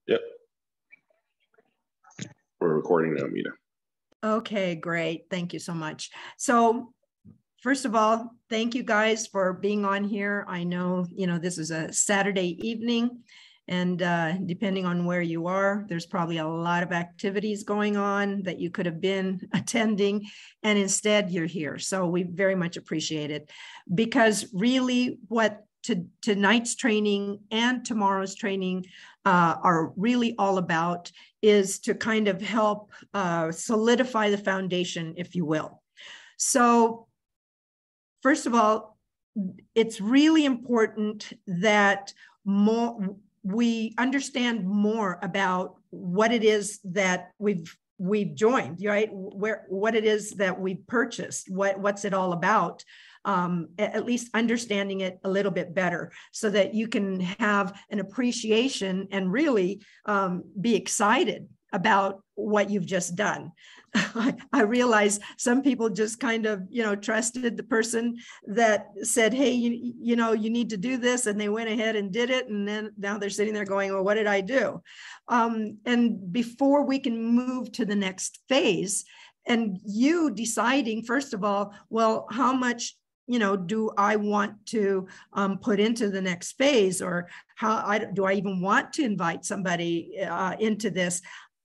Yep. We're recording now, Mita. Okay, great. Thank you so much. So first of all, thank you guys for being on here. I know, this is a Saturday evening, and depending on where you are, there's probably a lot of activities going on that you could have been attending, and instead you're here. So we very much appreciate it, because really what tonight's training and tomorrow's training are really all about is to kind of help solidify the foundation, if you will. So first of all, it's really important that we understand more about what it is that we've joined, right? What it is that we purchased, what's it all about. At least understanding it a little bit better, so that you can have an appreciation and really be excited about what you've just done. I realize some people just kind of, trusted the person that said, hey, you need to do this. And they went ahead and did it. And then now they're sitting there going, well, what did I do? And before we can move to the next phase, and you deciding, first of all, well, how much do I want to put into the next phase, or do I even want to invite somebody into this?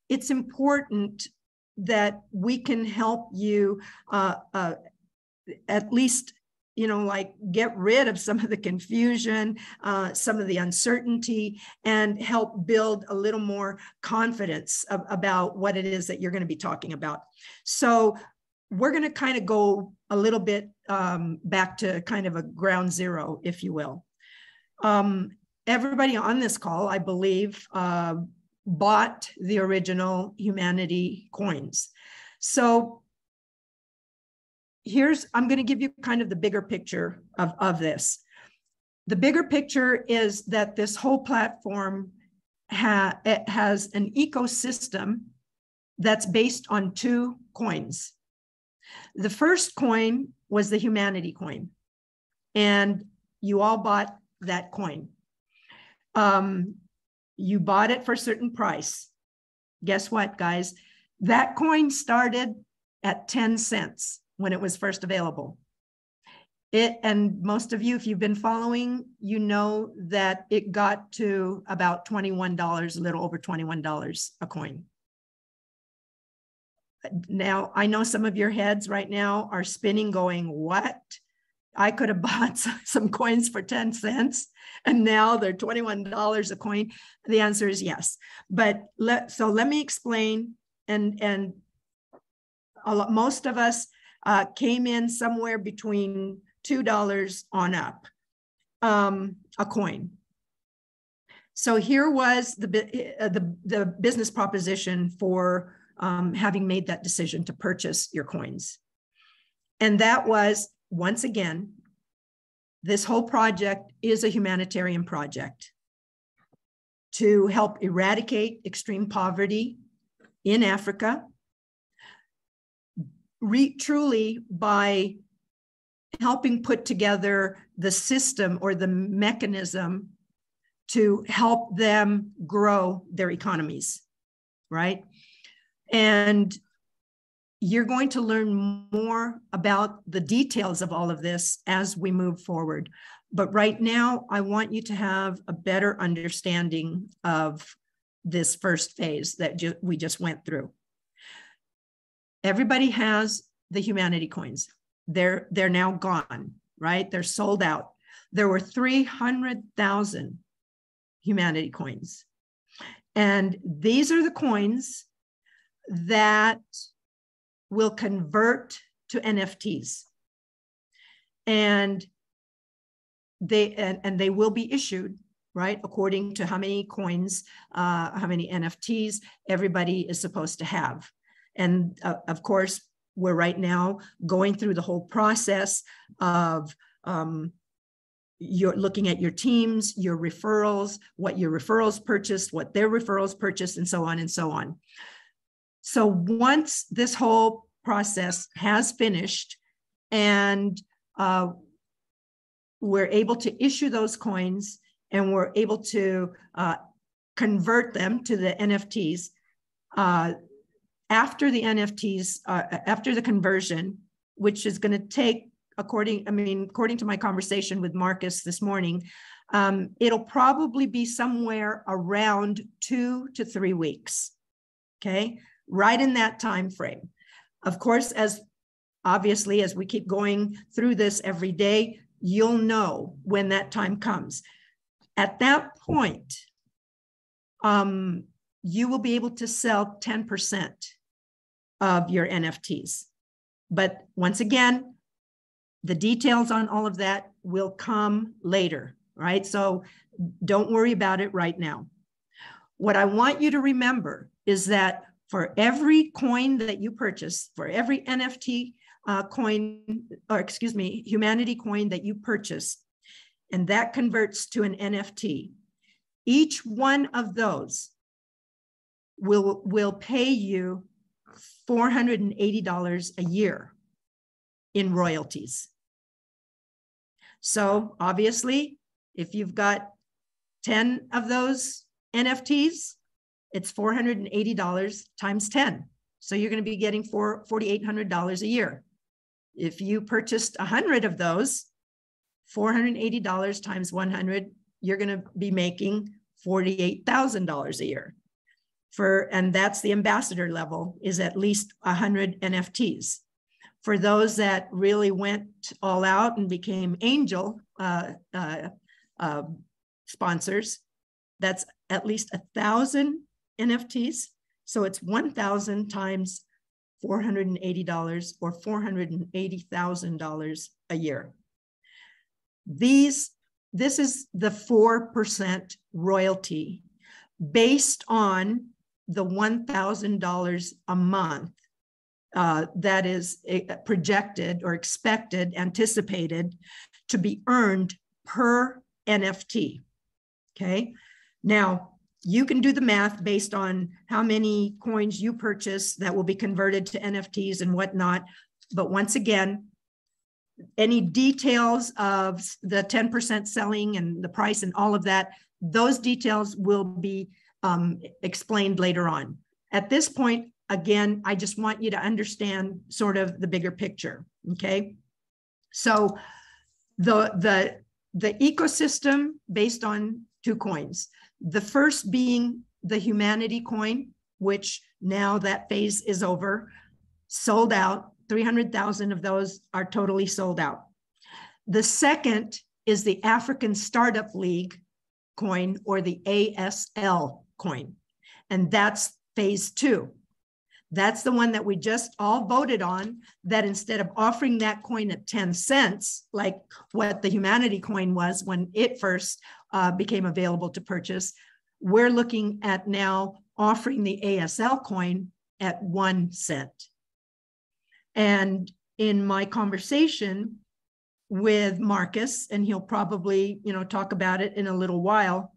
It's important that we can help you at least, get rid of some of the confusion, some of the uncertainty, and help build a little more confidence about what it is that you're going to be talking about. So we're going to kind of go a little bit back to kind of a ground zero, if you will. Everybody on this call, I believe, bought the original Humanity coins. So I'm going to give you kind of the bigger picture of this. The bigger picture is that this whole platform has an ecosystem that's based on 2 coins. The first coin was the Humanity coin, and you all bought that coin. You bought it for a certain price. Guess what, guys? That coin started at 10 cents when it was first available. And most of you, if you've been following, you know that it got to about $21, a little over $21 a coin. Now, I know some of your heads right now are spinning going, what? I could have bought some coins for 10 cents and now they're $21 a coin. The answer is yes. But let me explain. And most of us came in somewhere between $2 on up a coin. So here was the business proposition for having made that decision to purchase your coins. And that was, once again, this whole project is a humanitarian project to help eradicate extreme poverty in Africa, truly by helping put together the system or the mechanism to help them grow their economies, right? And you're going to learn more about the details of all of this as we move forward. But right now, I want you to have a better understanding of this first phase that we just went through. Everybody has the Humanity coins. They're now gone, right? They're sold out. There were 300,000 Humanity coins. And these are the coins that will convert to NFTs. And they will be issued, right, according to how many coins, how many NFTs everybody is supposed to have. And of course, we're right now going through the whole process of you're looking at your teams, your referrals, what your referrals purchased, what their referrals purchased, and so on and so on. So once this whole process has finished and we're able to issue those coins and we're able to convert them to the NFTs. After the NFTs, after the conversion, which is going to take, according to my conversation with Marcus this morning, it'll probably be somewhere around 2 to 3 weeks. Okay, right in that time frame. Of course, obviously, as we keep going through this every day, you'll know when that time comes. At that point, you will be able to sell 10% of your NFTs. But once again, the details on all of that will come later, right? So don't worry about it right now. What I want you to remember is that for every coin that you purchase, for every NFT Humanity coin that you purchase, and that converts to an NFT, each one of those will pay you $480 a year in royalties. So obviously, if you've got 10 of those NFTs, it's $480 times 10. So you're going to be getting $4,800 a year. If you purchased 100 of those, $480 times 100, you're going to be making $48,000 a year. And that's the ambassador level, is at least 100 NFTs. For those that really went all out and became angel sponsors, that's at least 1,000 NFTs. So it's 1,000 times $480 or $480,000 a year. This is the 4% royalty based on the $1,000 a month that is projected or expected, anticipated to be earned per NFT. Okay. Now, you can do the math based on how many coins you purchase that will be converted to NFTs and whatnot. But once again, any details of the 10% selling and the price and all of that, those details will be explained later on. At this point, again, I just want you to understand sort of the bigger picture, okay? So the ecosystem based on 2 coins. The first being the Humanity coin, which now that phase is over, sold out. 300,000 of those are totally sold out. The second is the African Startup League coin, or the ASL coin. And that's phase 2. That's the one that we just all voted on, that instead of offering that coin at 10 cents, like what the Humanity coin was when it first became available to purchase, we're looking at now offering the ASL coin at 1 cent. And in my conversation with Marcus, and he'll probably, talk about it in a little while,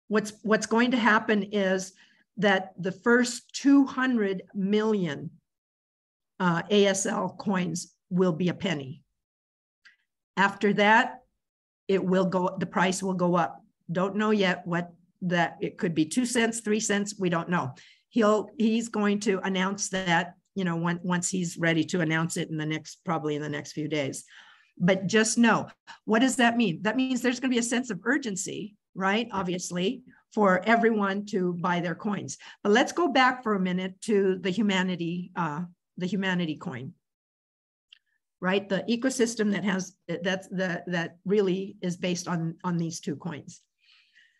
what's going to happen is that the first 200 million ASL coins will be a penny. After that, the price will go up. Don't know yet it could be 2 cents, 3 cents, we don't know. He's going to announce that, once he's ready to announce it probably in the next few days. But just know, what does that mean? That means there's going to be a sense of urgency, right? Obviously, for everyone to buy their coins. But let's go back for a minute to the Humanity coin, right? The ecosystem that really is based on these 2 coins.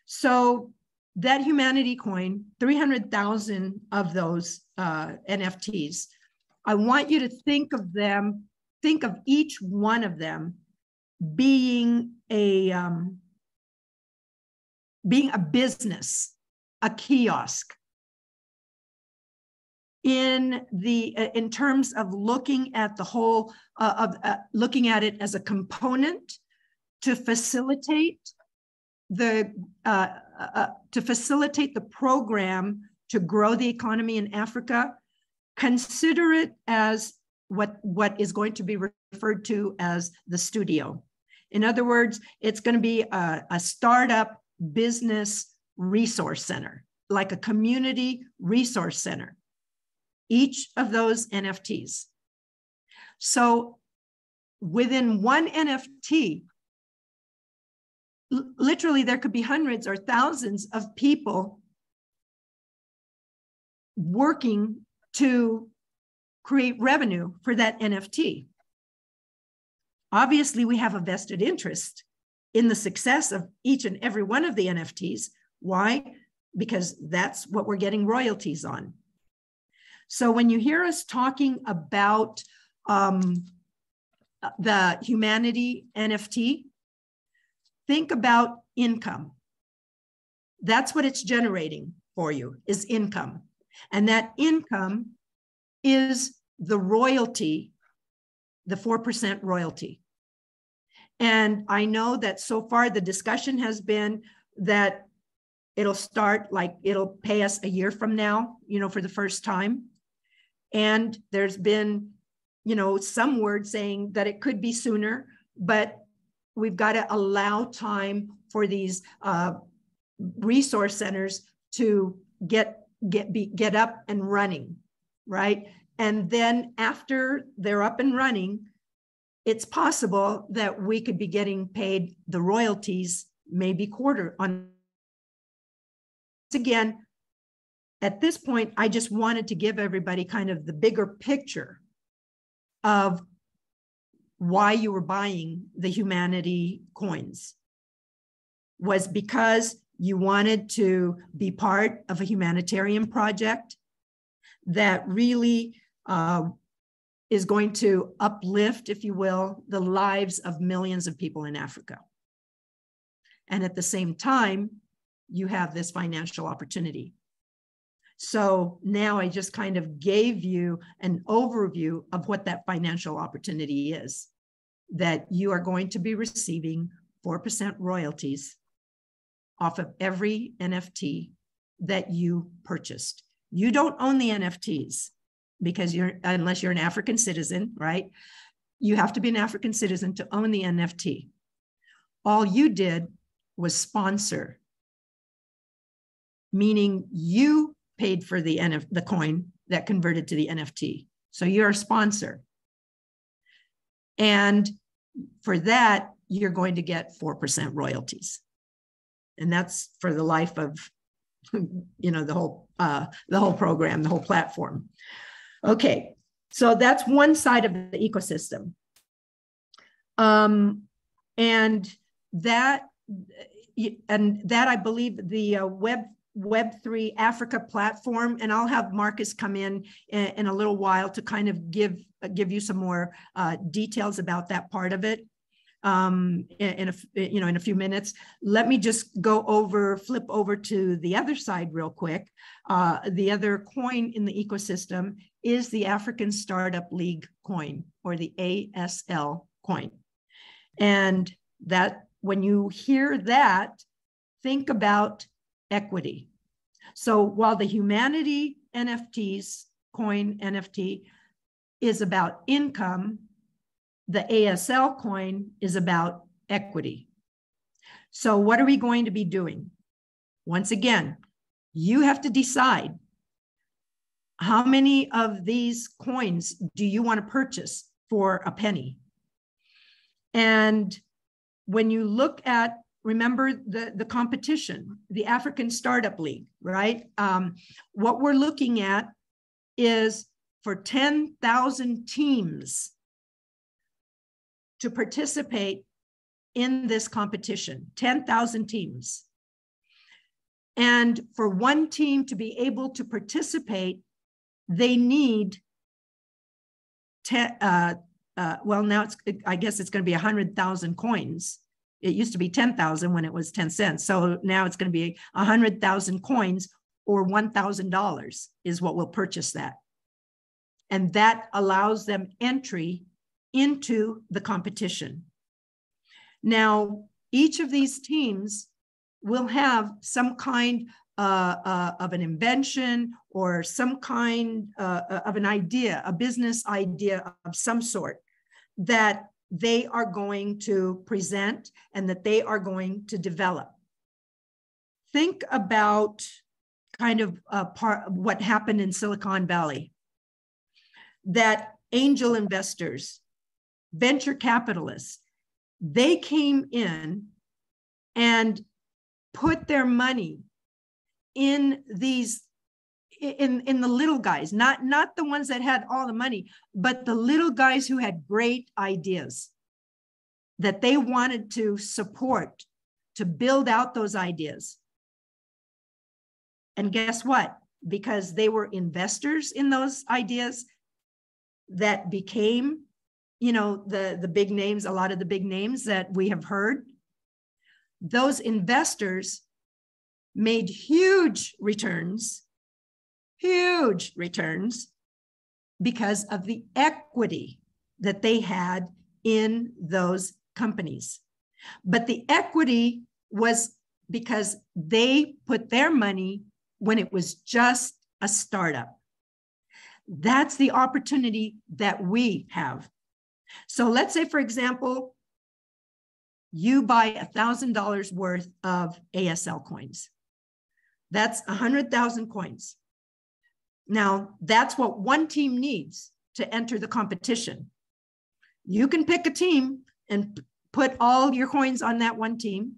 So that Humanity coin, 300,000 of those NFTs, I want you to think of each one of them being a business, a kiosk, in terms of looking at the whole, looking at it as a component to facilitate the program to grow the economy in Africa. Consider it as what is going to be referred to as the studio. In other words, it's going to be a startup business resource center, like a community resource center, each of those NFTs. So within one NFT, literally there could be hundreds or thousands of people working to create revenue for that NFT. Obviously, we have a vested interest in the success of each and every one of the NFTs. Why? Because that's what we're getting royalties on. So when you hear us talking about the Humanity NFT, think about income. That's what it's generating for you, is income. And that income is the royalty, the 4% royalty. And I know that so far the discussion has been that it'll start, like it'll pay us a year from now, for the first time. And there's been, some word saying that it could be sooner, but we've got to allow time for these resource centers to get up and running, right? And then after they're up and running, it's possible that we could be getting paid the royalties maybe quarter on. Again, at this point, I just wanted to give everybody kind of the bigger picture of why you were buying the Humanity coins. Was because you wanted to be part of a humanitarian project that really is going to uplift, if you will, the lives of millions of people in Africa. And at the same time, you have this financial opportunity. So now I just kind of gave you an overview of what that financial opportunity is, that you are going to be receiving 4% royalties off of every NFT that you purchased. You don't own the NFTs because unless you're an African citizen, right? You have to be an African citizen to own the NFT. All you did was sponsor, meaning you paid for the coin that converted to the NFT. So you're a sponsor. And for that, you're going to get 4% royalties. And that's for the life of, the whole program, the whole platform. Okay, so that's one side of the ecosystem. And that I believe the Web3 Africa platform, and I'll have Marcus come in a little while to kind of give you some more details about that part of it. In a few minutes. Let me just flip over to the other side real quick. The other coin in the ecosystem is the African Startup League coin, or the ASL coin. And that, when you hear that, think about equity. So while the Humanity NFTs, coin NFT, is about income, the ASL coin is about equity. So what are we going to be doing? Once again, you have to decide how many of these coins do you want to purchase for a penny? And when you look at, remember the competition, the African Startup League, right? What we're looking at is for 10,000 teams to participate in this competition, 10,000 teams. And for one team to be able to participate, they need, well, now I guess it's going to be 100,000 coins. It used to be 10,000 when it was 10 cents. So now it's going to be 100,000 coins, or $1,000 is what will purchase that. And that allows them entry into the competition. Now, each of these teams will have some kind of an invention or some kind of an idea, a business idea of some sort that they are going to present and that they are going to develop. think about kind of what happened in Silicon Valley, that angel investors, venture capitalists, they came in and put their money in these, in the little guys, not the ones that had all the money, but the little guys who had great ideas that they wanted to support, to build out those ideas. And guess what? Because they were investors in those ideas that became, you know, the big names, a lot of the big names that we have heard, those investors made huge returns because of the equity that they had in those companies. But the equity was because they put their money when it was just a startup. That's the opportunity that we have. So let's say, for example, you buy $1,000 worth of ASL coins. That's 100,000 coins. Now, that's what one team needs to enter the competition. You can pick a team and put all your coins on that one team.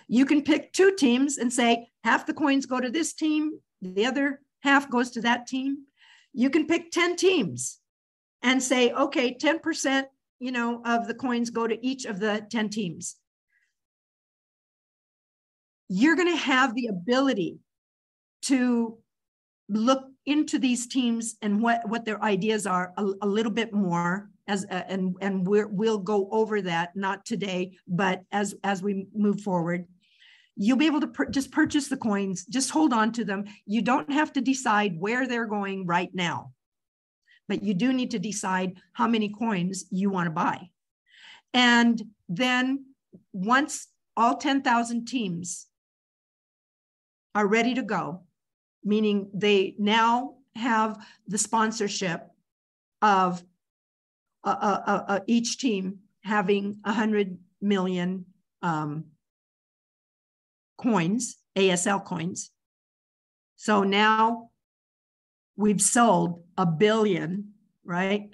You can pick two teams and say, half the coins go to this team, the other half goes to that team. You can pick 10 teams and say, okay, 10%, you know, of the coins go to each of the 10 teams. You're going to have the ability to look into these teams and what their ideas are a little bit more, and we'll go over that, not today, but as we move forward. You'll be able to just purchase the coins, just hold on to them. You don't have to decide where they're going right now, but you do need to decide how many coins you want to buy. And then once all 10,000 teams are ready to go, meaning they now have the sponsorship of each team having 100 million coins, ASL coins. So now we've sold 1 billion, right,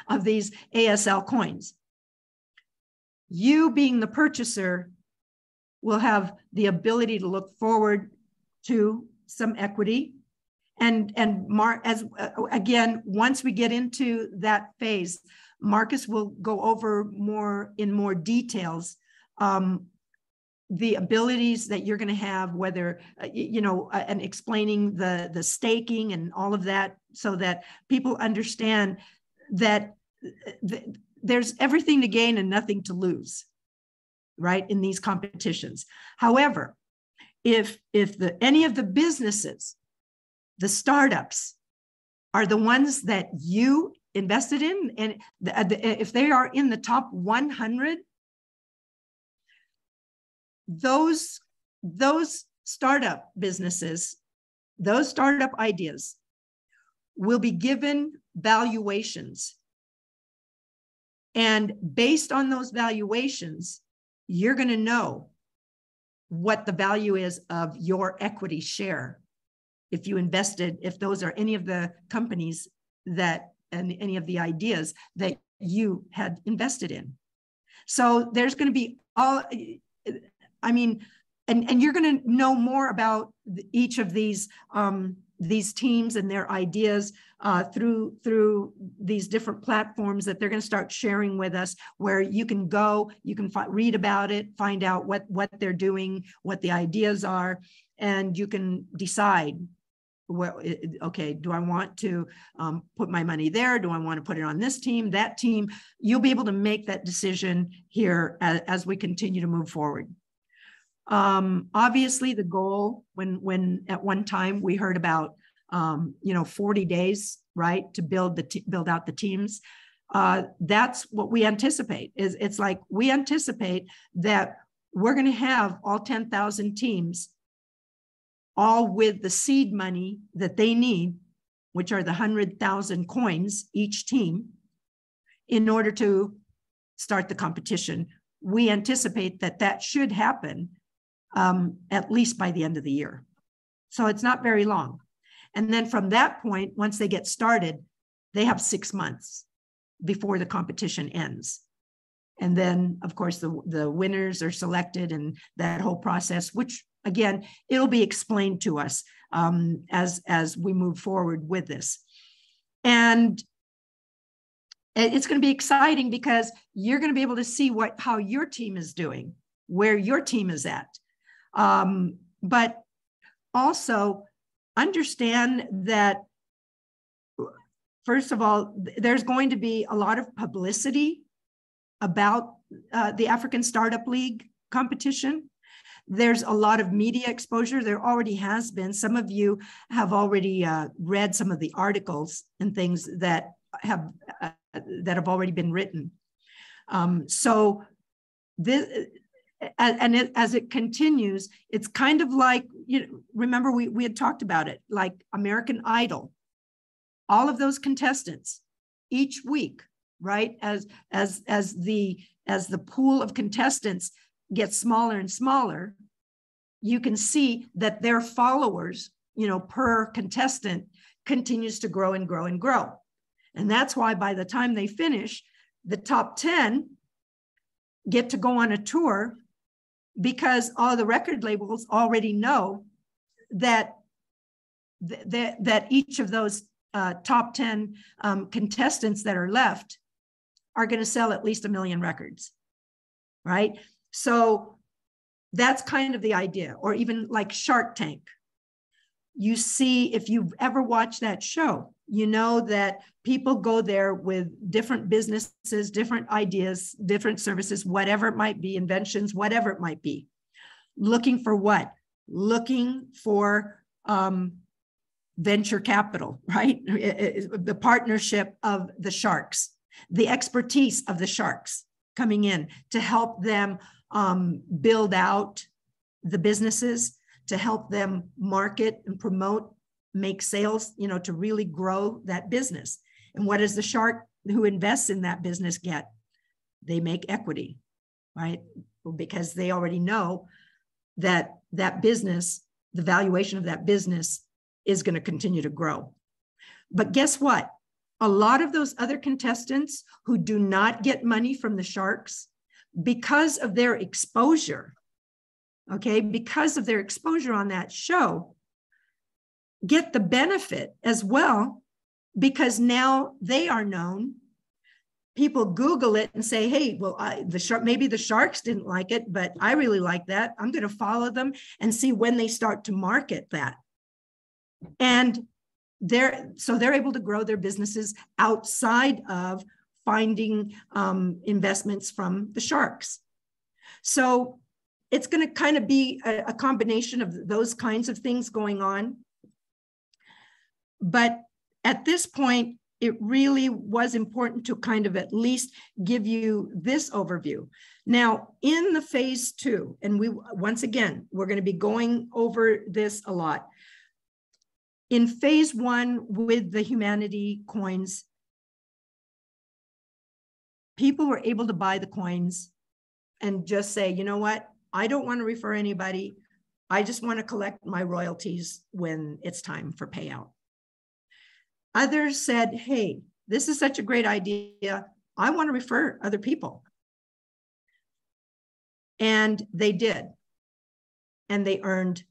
of these ASL coins. You being the purchaser will have the ability to look forward to some equity. And again, once we get into that phase, Marcus will go over in more details the abilities that you're going to have, whether, and explaining the staking and all of that, so that people understand that there's everything to gain and nothing to lose, right, in these competitions. However, if any of the businesses, the startups, are the ones that you invested in, and if they are in the top 100, those startup businesses, those startup ideas will be given valuations. And based on those valuations, you're going to know what the value is of your equity share. If you invested, if those are any of the companies that, and any of the ideas that you had invested in. So there's going to be and you're going to know more about each of these teams and their ideas through these different platforms that they're going to start sharing with us, where you can go, you can read about it, find out what they're doing, what the ideas are, and you can decide, well, okay, do I want to put my money there? Do I want to put it on this team, that team? You'll be able to make that decision here as we continue to move forward. Obviously, the goal, when at one time we heard about 40 days, right, to build out the teams. That's what we anticipate. It's like we anticipate that we're going to have all 10,000 teams, all with the seed money that they need, which are the 100,000 coins each team, in order to start the competition. We anticipate that should happen at least by the end of the year. So it's not very long. And then from that point, once they get started, they have 6 months before the competition ends. And then, of course, the winners are selected and that whole process, which, again, it'll be explained to us as we move forward with this. And it's going to be exciting because you're going to be able to see how your team is doing, where your team is at. But also understand that, first of all, there's going to be a lot of publicity about the African Startup League competition. There's a lot of media exposure. There already has been. Some of you have already read some of the articles and things that have already been written. So this, as it continues, it's kind of like, remember we had talked about it, like American Idol. All of those contestants each week, right? As the pool of contestants gets smaller and smaller, you can see that their followers, per contestant continues to grow and grow and grow. And that's why by the time they finish, the top 10 get to go on a tour, because all the record labels already know that each of those top 10 contestants that are left are going to sell at least 1 million records, right? So that's kind of the idea. Or even like Shark Tank. You see, if you've ever watched that show, you know that people go there with different businesses, different ideas, different services, whatever it might be, inventions, whatever it might be. Looking for what? Looking for venture capital, right? The partnership of the sharks, the expertise of the sharks coming in to help them build out the businesses, to help them market and promote, make sales, to really grow that business. And what does the shark who invests in that business get? They make equity, right? Because they already know that that business, the valuation of that business is going to continue to grow. But guess what? A lot of those other contestants who do not get money from the sharks, because of their exposure, because of their exposure on that show, get the benefit as well, because now they are known. People Google it and say, hey, well, maybe the sharks didn't like it, but I really like that. I'm going to follow them and see when they start to market that. And they're able to grow their businesses outside of finding investments from the sharks. So it's going to kind of be a combination of those kinds of things going on. But at this point, it really was important to kind of at least give you this overview. Now, in the phase 2, and once again, we're going to be going over this a lot. In phase 1 with the Humanity coins, people were able to buy the coins and just say, you know what? I don't want to refer anybody. I just want to collect my royalties when it's time for payout. Others said, hey, this is such a great idea. I want to refer other people. And they did. And they earned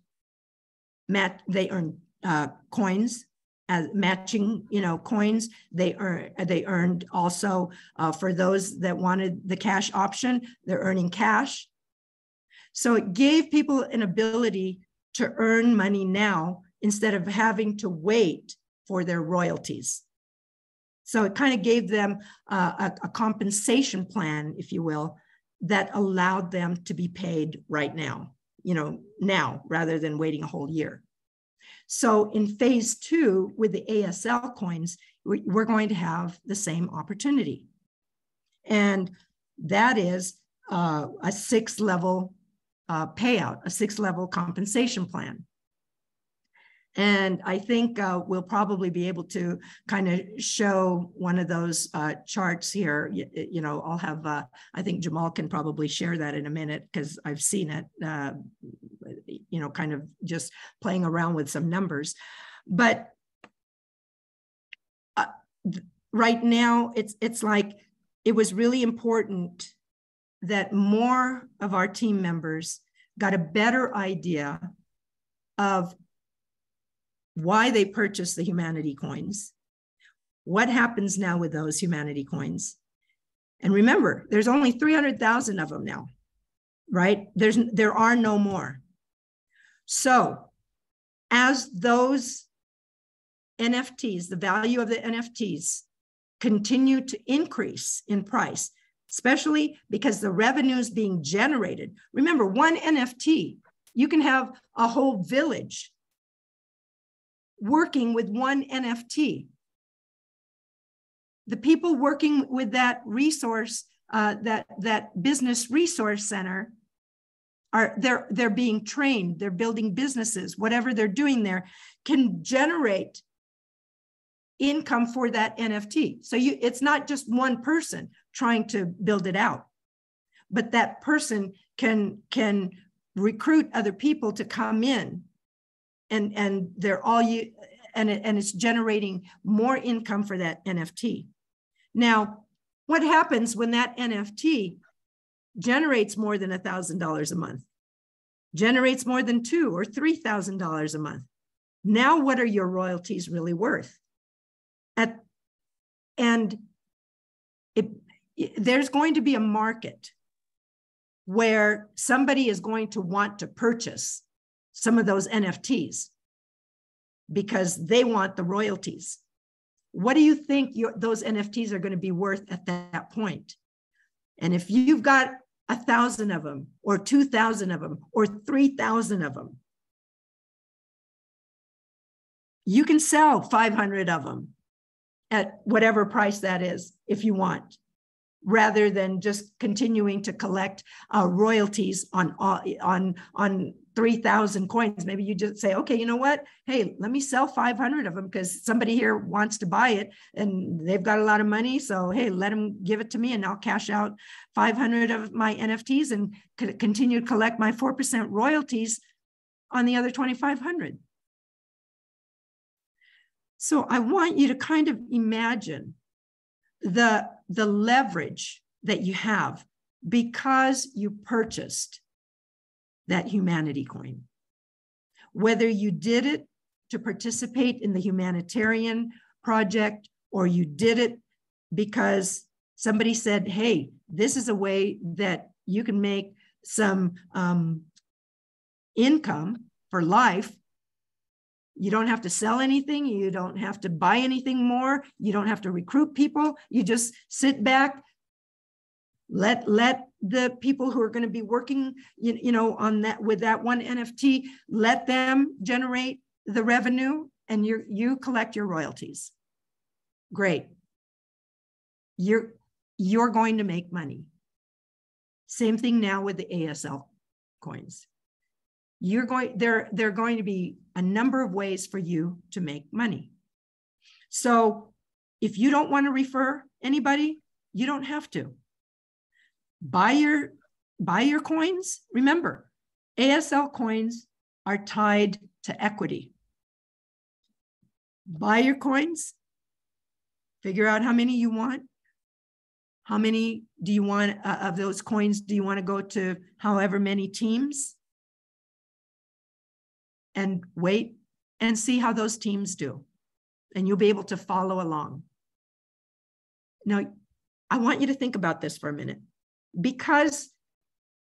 coins as matching, coins. They earned also, for those that wanted the cash option, they're earning cash. So it gave people an ability to earn money now instead of having to wait for their royalties. So it kind of gave them a compensation plan, if you will, that allowed them to be paid right now, now rather than waiting a whole year. So in phase 2 with the ASL coins, we're going to have the same opportunity. And that is a 6-level payout, a 6-level compensation plan. And I think we'll probably be able to kind of show one of those charts here. You know, I'll have, I think Jamal can probably share that in a minute because I've seen it, you know, kind of just playing around with some numbers. But right now, it's like, it was really important that more of our team members got a better idea of why they purchased the Humanity coins, what happens now with those Humanity coins. And remember, there's only 300,000 of them now, right? There are no more. So as those NFTs, the value of the NFTs continue to increase in price, especially because the revenue is being generated. Remember, one NFT, you can have a whole village working with one NFT. The people working with that resource, that business resource center, they're being trained, they're building businesses, whatever they're doing there can generate income for that NFT. So it's not just one person trying to build it out, but that person can recruit other people to come in, and they're all and it's generating more income for that NFT. Now, what happens when that NFT generates more than $1,000 a month, generates more than $2,000 or $3,000 a month? Now, what are your royalties really worth? There's going to be a market where somebody is going to want to purchase some of those NFTs because they want the royalties. What do you think those NFTs are going to be worth at that point? And if you've got 1,000 of them, or 2,000 of them, or 3,000 of them, you can sell 500 of them at whatever price that is, if you want, rather than just continuing to collect royalties on 3,000 coins. Maybe you just say, okay, you know what? Hey, let me sell 500 of them because somebody here wants to buy it and they've got a lot of money. So, hey, let them give it to me and I'll cash out 500 of my NFTs and continue to collect my 4% royalties on the other 2,500. So I want you to kind of imagine the leverage that you have because you purchased that Humanity coin. Whether you did it to participate in the humanitarian project, or you did it because somebody said, hey, this is a way that you can make some income for life. You don't have to sell anything. You don't have to buy anything more. You don't have to recruit people. You just sit back, let the people who are going to be working, you know, on that with that one NFT, let them generate the revenue, and you collect your royalties. Great. You're going to make money. Same thing now with the ASL coins. There are going to be a number of ways for you to make money. So if you don't want to refer anybody, you don't have to. Buy your coins. Remember, ASL coins are tied to equity. Buy your coins, figure out how many you want. How many do you want of those coins? Do you want to go to however many teams? And wait and see how those teams do. And you'll be able to follow along. Now, I want you to think about this for a minute, because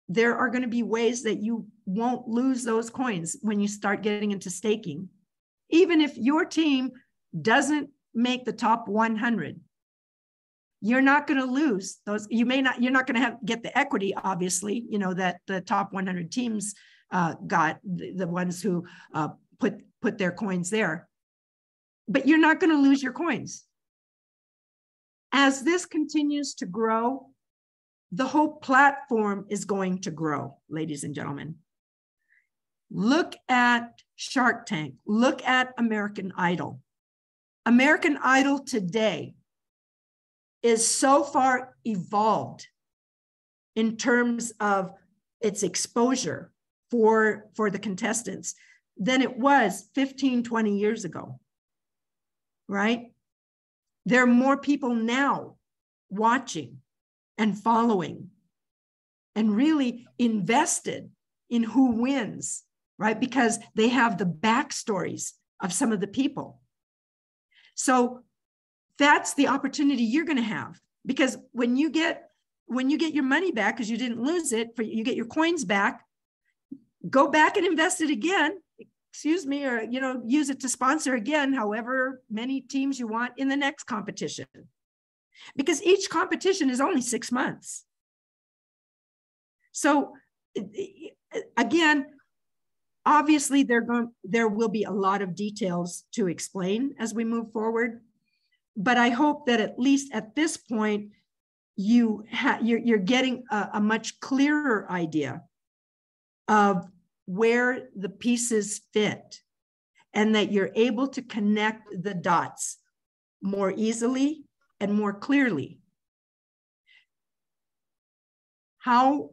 there are going to be ways that you won't lose those coins when you start getting into staking. Even if your team doesn't make the top 100, you're not going to lose those. You're not going to get the equity, obviously, you know, that the top 100 teams got, the ones who put their coins there. But you're not going to lose your coins. As this continues to grow, the whole platform is going to grow, ladies and gentlemen. Look at Shark Tank. Look at American Idol. American Idol today is so far evolved in terms of its exposure for the contestants than it was 15, 20 years ago, right? There are more people now watching and following and really invested in who wins, right? Because they have the backstories of some of the people. So that's the opportunity you're going to have, because when you get your money back, because you didn't lose it, you get your coins back, go back and invest it again, excuse me, or use it to sponsor again, however many teams you want in the next competition, because each competition is only 6 months. So again, obviously there will be a lot of details to explain as we move forward, but I hope that at least at this point you're getting a much clearer idea of where the pieces fit, and that you're able to connect the dots more easily and more clearly. How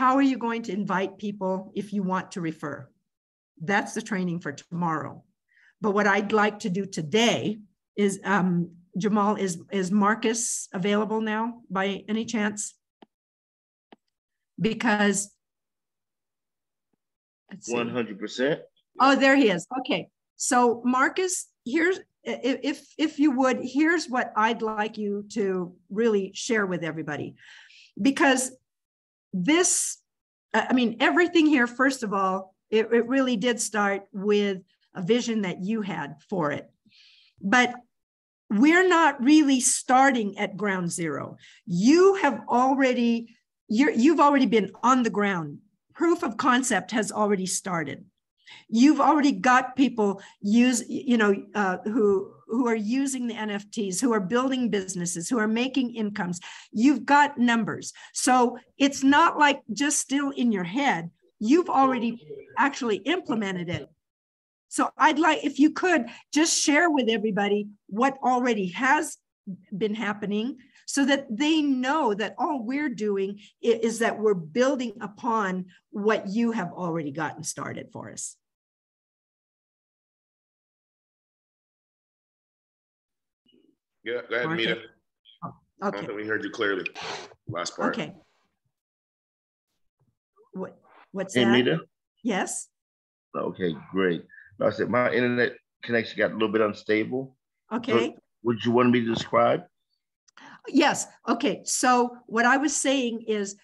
are you going to invite people if you want to refer? That's the training for tomorrow. But what I'd like to do today is, Jamal, is Marcus available now by any chance? Because 100%. Oh, there he is. Okay. So Marcus, here's, if you would, here's what I'd like you to really share with everybody, because this, I mean, everything here, first of all, it really did start with a vision that you had for it. But we're not really starting at ground zero. You have already, you've already been on the ground. Proof of concept has already started. You've already got people who are using the NFTs, who are building businesses, who are making incomes. You've got numbers. So it's not like just still in your head. You've already actually implemented it. So I'd like, if you could just share with everybody what already has been happening, so that they know that all we're doing is that we're building upon what you have already gotten started for us. Yeah, go ahead, Mita. Oh, okay. I don't think we heard you clearly. Last part. Okay. What's that? Hey, Mita? Yes. Okay, great. No, I said my internet connection got a little bit unstable. Okay. So would you want me to describe? Yes. Okay. So what I was saying is,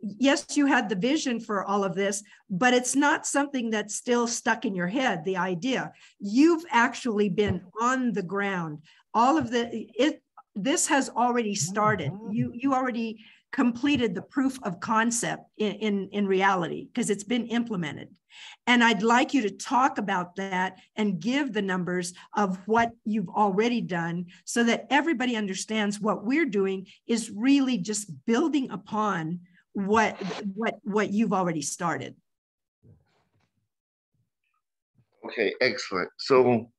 yes, you had the vision for all of this, but it's not something that's still stuck in your head, the idea. You've actually been on the ground. All of this has already started. You already completed the proof of concept in reality, because it's been implemented. And I'd like you to talk about that and give the numbers of what you've already done, so that everybody understands what we're doing is really just building upon what you've already started. Okay, excellent. So,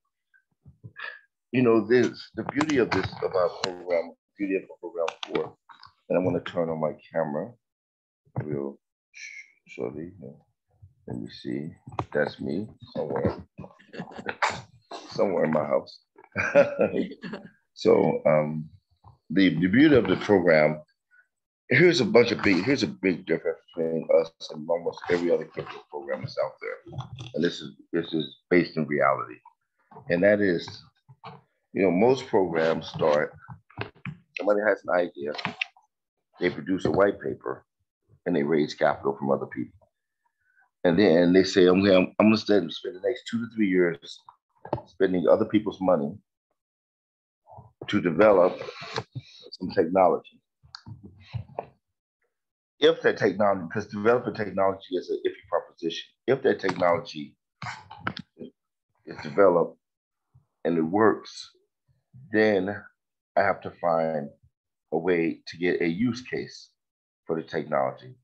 this the beauty of this of our program, beauty of the program 4, and I'm going to turn on my camera real shortly. Let me see. That's me somewhere, somewhere in my house. So the beauty of the program, here's a big difference between us and almost every other crypto program that's out there. And this is based in reality. And that is, most programs start, somebody has an idea, they produce a white paper, and they raise capital from other people. And then they say, I'm going to spend the next 2 to 3 years spending other people's money to develop some technology. If that technology, because developing technology is an iffy proposition, if that technology is developed and it works, then I have to find a way to get a use case for the technology.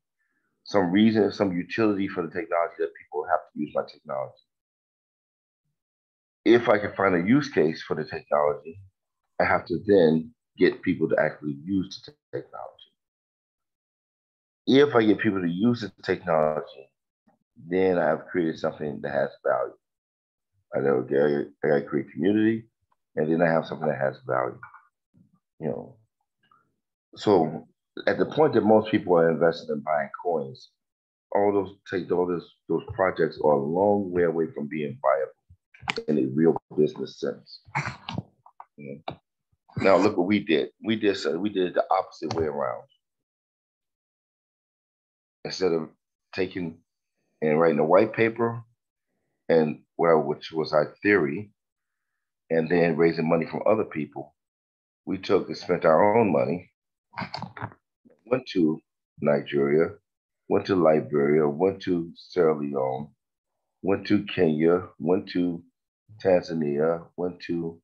some reason, some utility for the technology that people have to use my technology. If I can find a use case for the technology, I have to then get people to actually use the technology. If I get people to use the technology, then I've created something that has value. I got to create community, and then I have something that has value. You know, so at the point that most people are invested in buying coins, all those projects are a long way away from being viable in a real business sense. You know? Now look what we did. We did it the opposite way around. Instead of taking and writing a white paper, and which was our theory, and then raising money from other people, we took and spent our own money, went to Nigeria, went to Liberia, went to Sierra Leone, went to Kenya, went to Tanzania, went to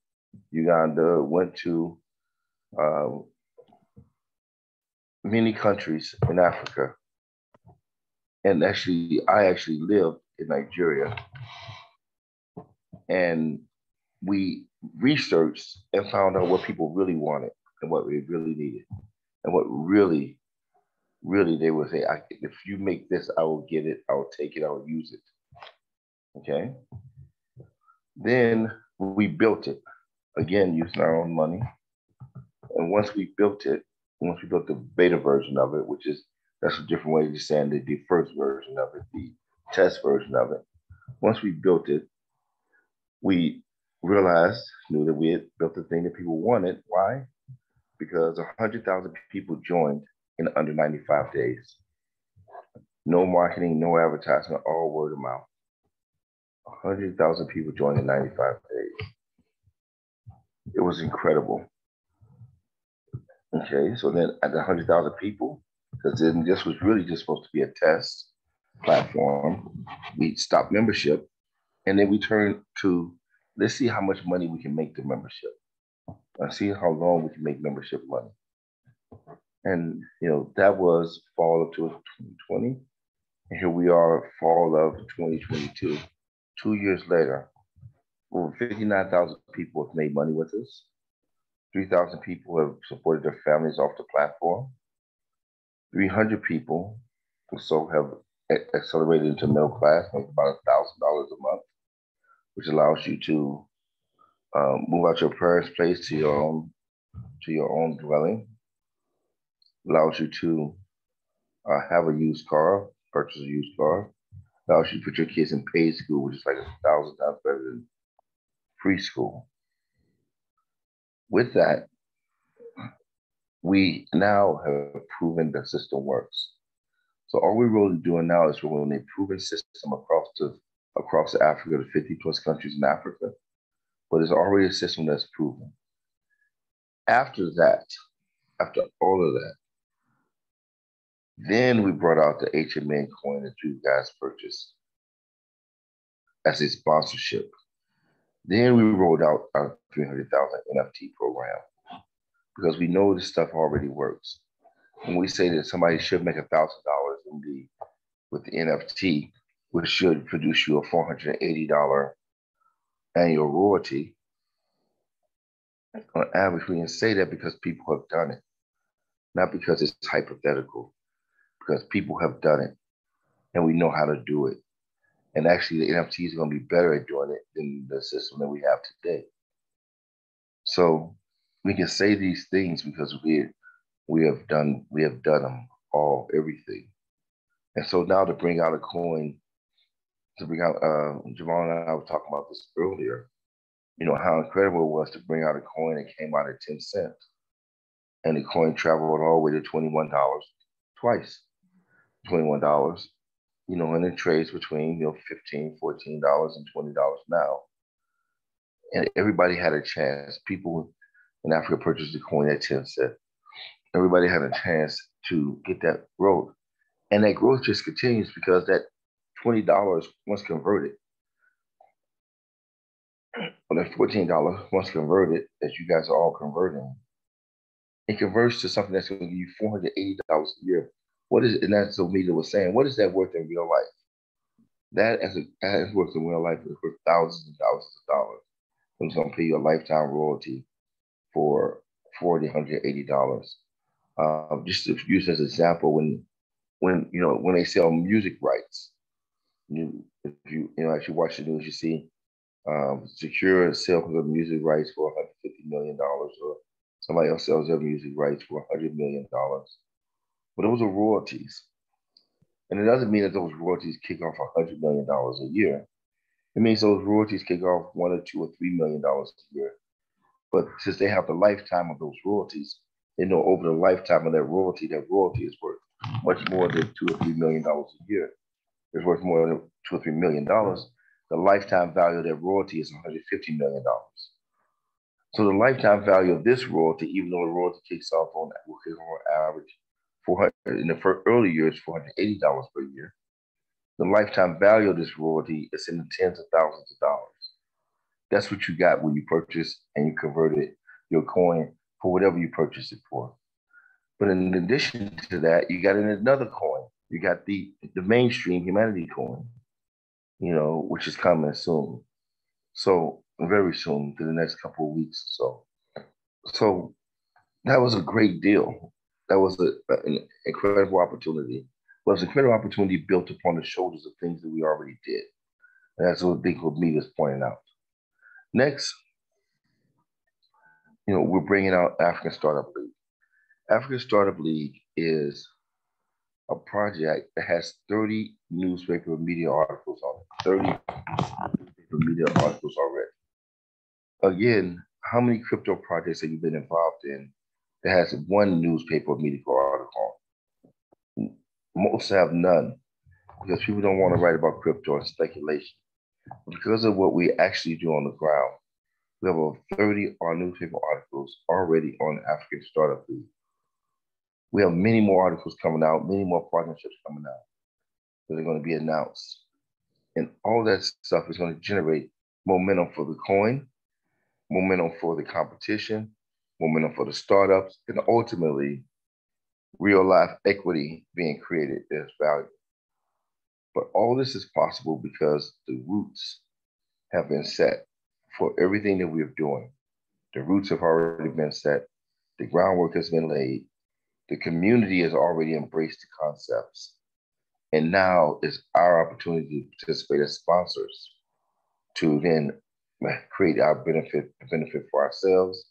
Uganda, went to many countries in Africa. And actually, I actually lived in Nigeria. And we researched and found out what people really wanted and what they really needed. And what really they would say, if you make this, I will get it, I will take it, I will use it. Okay. Then we built it, again, using our own money. And once we built the beta version of it, that's a different way of saying the first version of it, the test version of it. Once we built it, we knew that we had built the thing that people wanted. Why? Because 100,000 people joined in under 95 days. No marketing, no advertisement, all word of mouth. 100,000 people joined in 95 days. It was incredible. Okay, so then at the 100,000 people, because then this was really just supposed to be a test platform, we stopped membership, and then we turned to, let's see how much money we can make the membership. Let's see how long we can make membership money. And, that was fall of 2020. And here we are, fall of 2022. 2 years later, over 59,000 people have made money with us. 3,000 people have supported their families off the platform. 300 people also have accelerated into middle class, make about $1,000 a month, which allows you to move out your parents' place to your own dwelling. Allows you to have a used car, purchase a used car. Allows you to put your kids in paid school, which is like 1,000 times better than free school. With that, we now have proven the system works. So all we're really doing now is we're running a proven system across Africa, the 50 plus countries in Africa, but it's already a system that's proven. After all of that, then we brought out the HMN coin that you guys purchased as a sponsorship. Then we rolled out our 300,000 NFT program because we know this stuff already works. When we say that somebody should make $1,000 with the NFT, which should produce you a $480 annual royalty, on average, we can say that because people have done it, not because it's hypothetical, because people have done it and we know how to do it. And actually, the NFTs are going to be better at doing it than the system that we have today. So we can say these things because we have done them all, everything. And so now to bring out a coin, Jamal and I were talking about this earlier, how incredible it was to bring out a coin that came out at 10 cents. And the coin traveled all the way to $21 twice. $21, and it trades between, $15, $14, and $20 now. And everybody had a chance. People in Africa purchased the coin at 10 cents. Everybody had a chance to get that growth. And that growth just continues because that $20 once converted, or that $14 once converted, as you guys are all converting, it converts to something that's going to give you $480 a year What is, and that's what Mita was saying, what is that worth in real life? That as worth in real life is worth thousands and thousands of dollars. It's going to pay you a lifetime royalty for $40, $180. Just to use as an example, when they sell music rights, if you as you watch the news, you see Secure sells their music rights for $150 million, or somebody else sells their music rights for $100 million. But those are royalties. And it doesn't mean that those royalties kick off $100 million a year. It means those royalties kick off $1 or $2 or $3 million a year. But since they have the lifetime of those royalties, they know over the lifetime of that royalty is worth much more than $2 or $3 million a year. It's worth more than $2 or $3 million. The lifetime value of that royalty is $150 million. So the lifetime value of this royalty, even though the royalty kicks off on average 400 in the early years, $480 per year, the lifetime value of this royalty is in the tens of thousands of dollars. That's what you got when you purchase and you converted your coin for whatever you purchased it for. But in addition to that, you got another coin. You got the mainstream humanity coin, which is coming soon. So very soon, to the next couple of weeks or so. So that was a great deal. That was an incredible opportunity. But it was an incredible opportunity built upon the shoulders of things that we already did. And that's what I think what Mita's pointing out. Next, we're bringing out African Startup League. African Startup League is a project that has 30 newspaper media articles on it. 30 newspaper media articles already. Again, how many crypto projects have you been involved in that has one newspaper media article on? Most have none, because people don't want to write about crypto and speculation. Because of what we actually do on the ground, we have over 30 newspaper articles already on the African Startup League. We have many more articles coming out, many more partnerships coming out that are going to be announced. And all that stuff is going to generate momentum for the coin, momentum for the competition, momentum for the startups, and ultimately real life equity being created as value. But all this is possible because the roots have been set for everything that we're doing. The roots have already been set. The groundwork has been laid. The community has already embraced the concepts. And now it's our opportunity to participate as sponsors to then create our benefit for ourselves,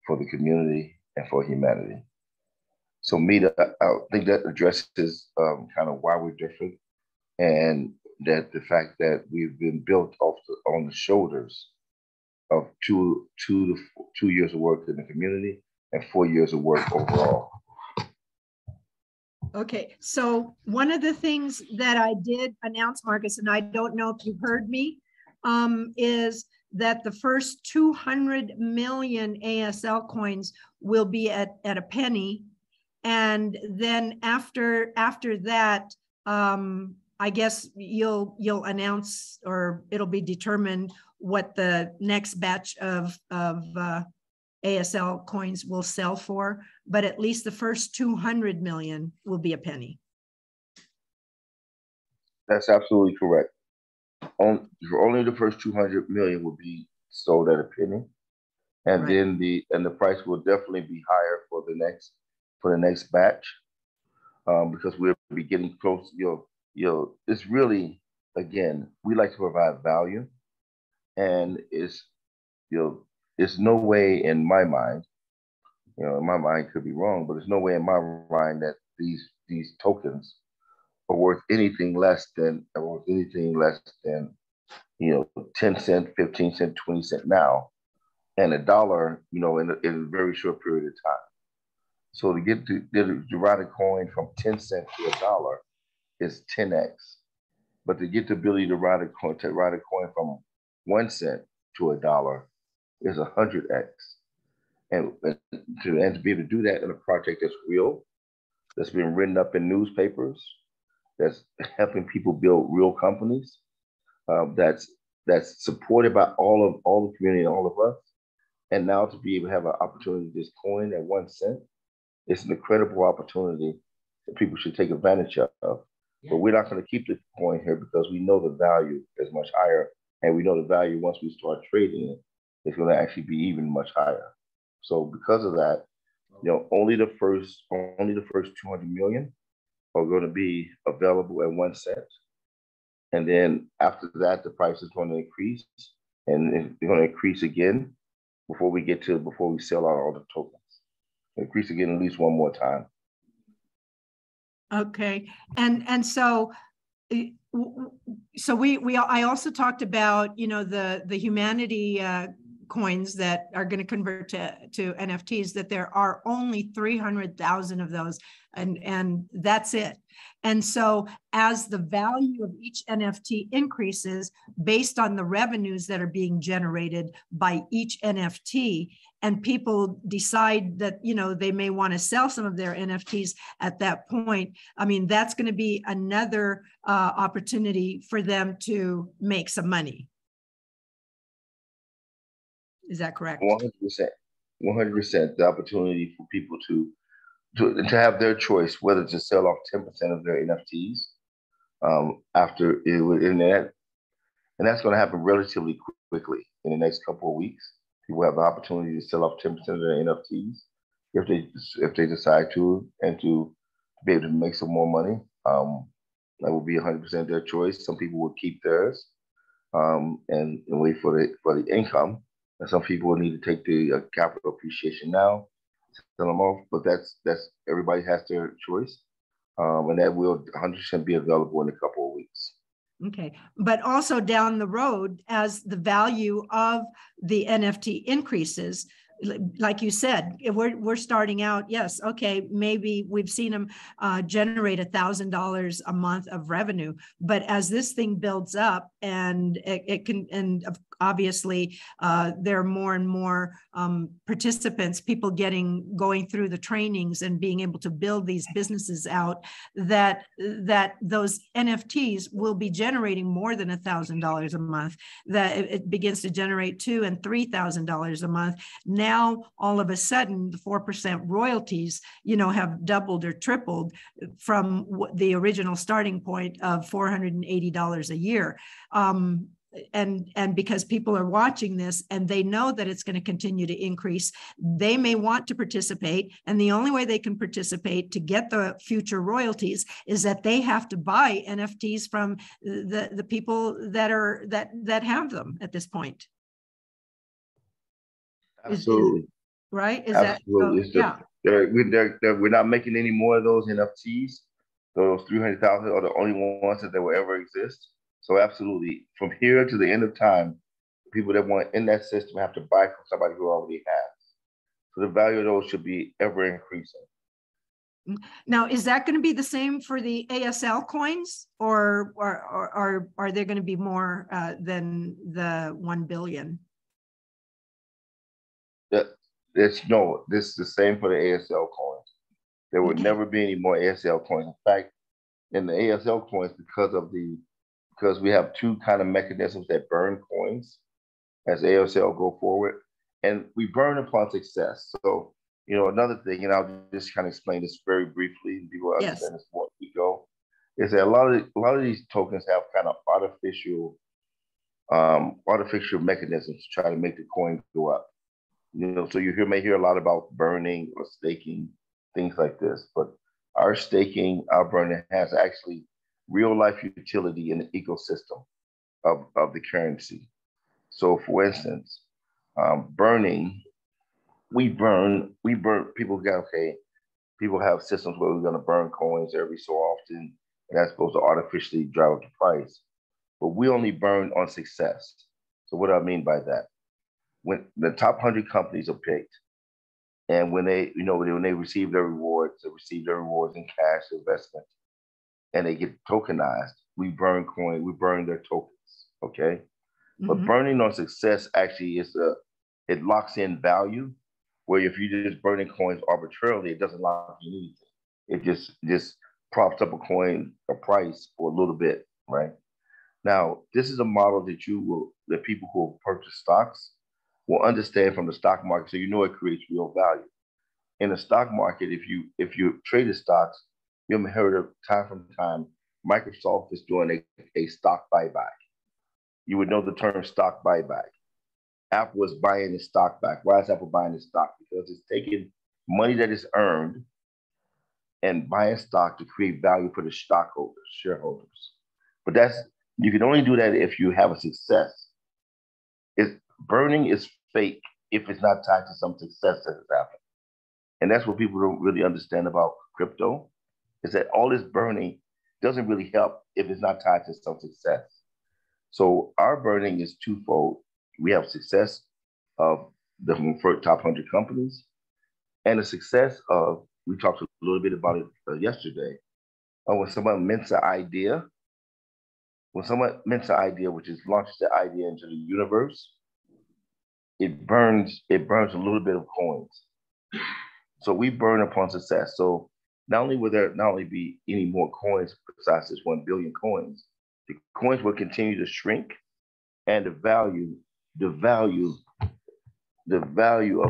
for the community, and for humanity. So Mita, I think that addresses kind of why we're different, and that the fact that we've been built on the shoulders of two years of work in the community and 4 years of work overall. Okay, so one of the things that I did announce, Marcus, and I don't know if you heard me, is that the first 200 million ASL coins will be at a penny. And then after that, I guess you'll announce, or it'll be determined what the next batch of ASL coins will sell for, but at least the first 200 million will be a penny. That's absolutely correct. Only the first 200 million will be sold at a penny, and right. Then the price will definitely be higher for the next batch, because we'll be getting close. It's really, again, we like to provide value, and there's no way in my mind, in my mind could be wrong, but there's no way in my mind that these tokens are worth anything less than 10 cent, 15 cent, 20 cent now, and $1, in a very short period of time. So to get to write a coin from 10 cents to $1 is 10x, but to get the ability to write a coin from 1 cent to $1 is 100x. And to be able to do that in a project that's real, that's been written up in newspapers, that's helping people build real companies, that's supported by all the community and all of us, and now to be able to have an opportunity to just coin at 1 cent, it's an incredible opportunity that people should take advantage of. But we're not going to keep the coin here because we know the value is much higher, and we know the value once we start trading it, it's going to actually be even much higher. So because of that, only the first 200 million are going to be available at 1 cent, and then after that, the price is going to increase, and it's going to increase again before we sell out all the tokens. Increase again at least one more time. Okay, and so I also talked about the humanity coins that are going to convert to NFTs, that there are only 300,000 of those, and that's it. And so as the value of each NFT increases based on the revenues that are being generated by each NFT, and people decide that they may want to sell some of their NFTs at that point, I mean, that's going to be another opportunity for them to make some money. Is that correct? 100%. 100%. The opportunity for people to have their choice whether to sell off 10% of their NFTs after it was in that, and that's going to happen relatively quickly in the next couple of weeks. People have the opportunity to sell off 10% of their NFTs if they decide to, and to be able to make some more money. That will be 100% their choice. Some people will keep theirs and wait for the income. And some people will need to take the capital appreciation now, sell them off. But that's everybody has their choice, and that will 100% be available in a couple of weeks. Okay, but also down the road, as the value of the NFT increases, like you said, we're starting out, yes, okay, maybe we've seen them generate $1,000 a month of revenue, but as this thing builds up, and it can, and obviously there are more and more participants, people going through the trainings and being able to build these businesses out, that those NFTs will be generating more than $1,000 a month, that it begins to generate $2,000 and $3,000 a month. Now, all of a sudden, the 4% royalties, have doubled or tripled from the original starting point of $480 a year. And because people are watching this and they know that it's going to continue to increase, they may want to participate. And the only way they can participate to get the future royalties is that they have to buy NFTs from the people that have them at this point. Absolutely. Right? Is absolutely. that? We're not making any more of those NFTs. Those 300,000 are the only ones that will ever exist. So absolutely, from here to the end of time, people that want in that system have to buy from somebody who already has. So the value of those should be ever increasing. Now, is that going to be the same for the ASL coins, or are there going to be more than the 1 billion? This is the same for the ASL coins. There would never be any more ASL coins. In fact, in the ASL coins, because we have two kind of mechanisms that burn coins as ASL go forward, and we burn upon success. So, another thing, and I'll just kind of explain this very briefly, and people understand this more as we go, is that a lot of these tokens have kind of artificial mechanisms to try to make the coin go up. So you may hear a lot about burning or staking, things like this, but our burning has actually real life utility in the ecosystem of the currency. So for instance, burning, we burn, people have systems where we're going to burn coins every so often, and that's supposed to artificially drive up the price. But we only burn on success. So what do I mean by that? When the top 100 companies are picked, and when they receive their rewards, in cash investment, and they get tokenized, we burn their tokens, okay? Mm-hmm. But burning on success actually it locks in value, where if you're just burning coins arbitrarily, it doesn't lock in anything. It just props up a price for a little bit, right? Now, this is a model that people who have purchased stocks will understand from the stock market, so it creates real value. In the stock market, if you trade the stocks, You haven't heard of time from time, Microsoft is doing a stock buyback. You would know the term stock buyback. Apple is buying its stock back. Why is Apple buying its stock? Because it's taking money that is earned and buying stock to create value for the stockholders, shareholders. But you can only do that if you have a success. Burning is fake if it's not tied to some success that has happened. And that's what people don't really understand about crypto, is that all this burning doesn't really help if it's not tied to some success. So our burning is twofold. We have success of the top 100 companies and the success of, we talked a little bit about it yesterday, when someone mints an idea, which is launches the idea into the universe, it burns a little bit of coins. So we burn upon success. So not only will there not only be any more coins besides this 1 billion coins, the coins will continue to shrink, and the value of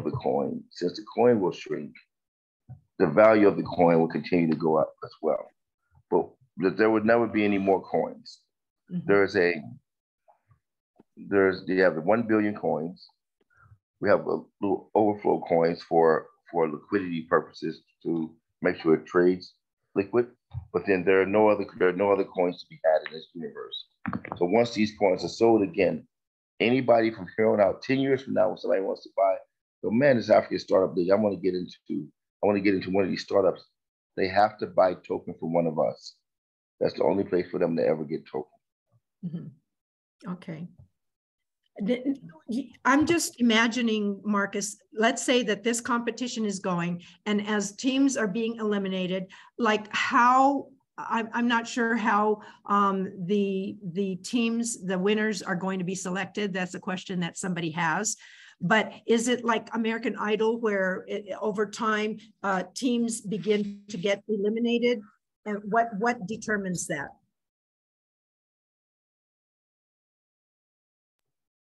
the coin, since the coin will shrink, the value of the coin will continue to go up as well. But there would never be any more coins. Mm-hmm. You have the 1 billion coins. We have a little overflow coins for liquidity purposes to make sure it trades liquid. But then there are no other coins to be had in this universe. So once these coins are sold again, anybody from here on out, 10 years from now, when somebody wants to buy, man, this African startup league, I want to get into one of these startups. They have to buy token from one of us. That's the only place for them to ever get token. Mm-hmm. Okay. I'm just imagining, Marcus, let's say that this competition is going, and as teams are being eliminated, like how, I'm not sure how the teams, the winners are going to be selected. That's a question that somebody has. But is it like American Idol, where over time teams begin to get eliminated? And what determines that?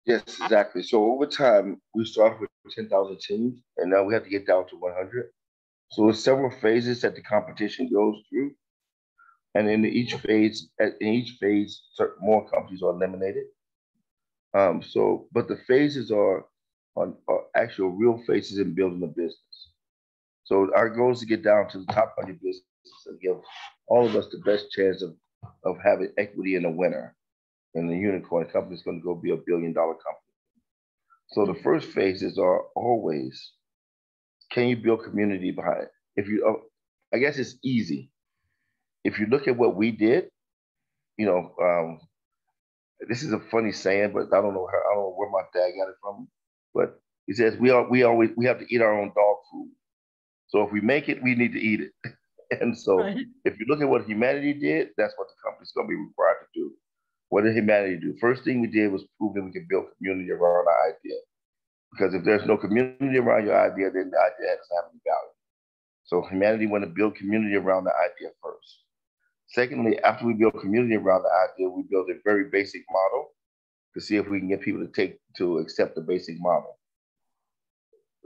Yes, exactly. So over time, we started with 10,000 teams, and now we have to get down to 100. So there's several phases that the competition goes through, and in each phase, more companies are eliminated. But the phases are actual real phases in building a business. So our goal is to get down to the top 100 businesses and give all of us the best chance of having equity in a winner. And the unicorn company is going to go be $1 billion company. So the first phases are always, can you build community behind it? I guess it's easy. If you look at what we did, this is a funny saying, but I don't know where my dad got it from. But he says we have to eat our own dog food. So if we make it, we need to eat it. And so if you look at what humanity did, that's what the company's going to be required to do. What did humanity do? First thing we did was prove that we could build community around our idea. Because if there's no community around your idea, then the idea doesn't have any value. So humanity want to build community around the idea first. Secondly, after we build community around the idea, we build a very basic model to see if we can get people to accept the basic model.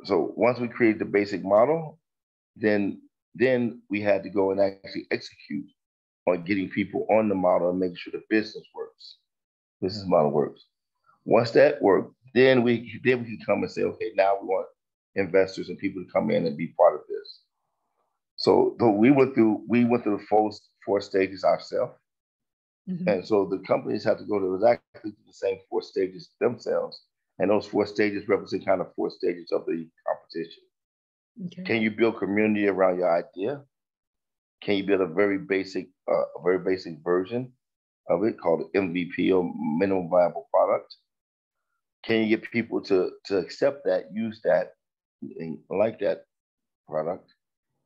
So once we create the basic model, then we had to go and actually execute on getting people on the model and making sure the business model works. Once that worked, then we can come and say, okay, now we want investors and people to come in and be part of this. So we went through the full 4 stages ourselves. Mm-hmm. And so the companies have to go to exactly the same 4 stages themselves. And those 4 stages represent kind of 4 stages of the competition. Okay. Can you build community around your idea? Can you build a very basic version of it called MVP, or minimum viable product? Can you get people to accept that, use that, and like that product?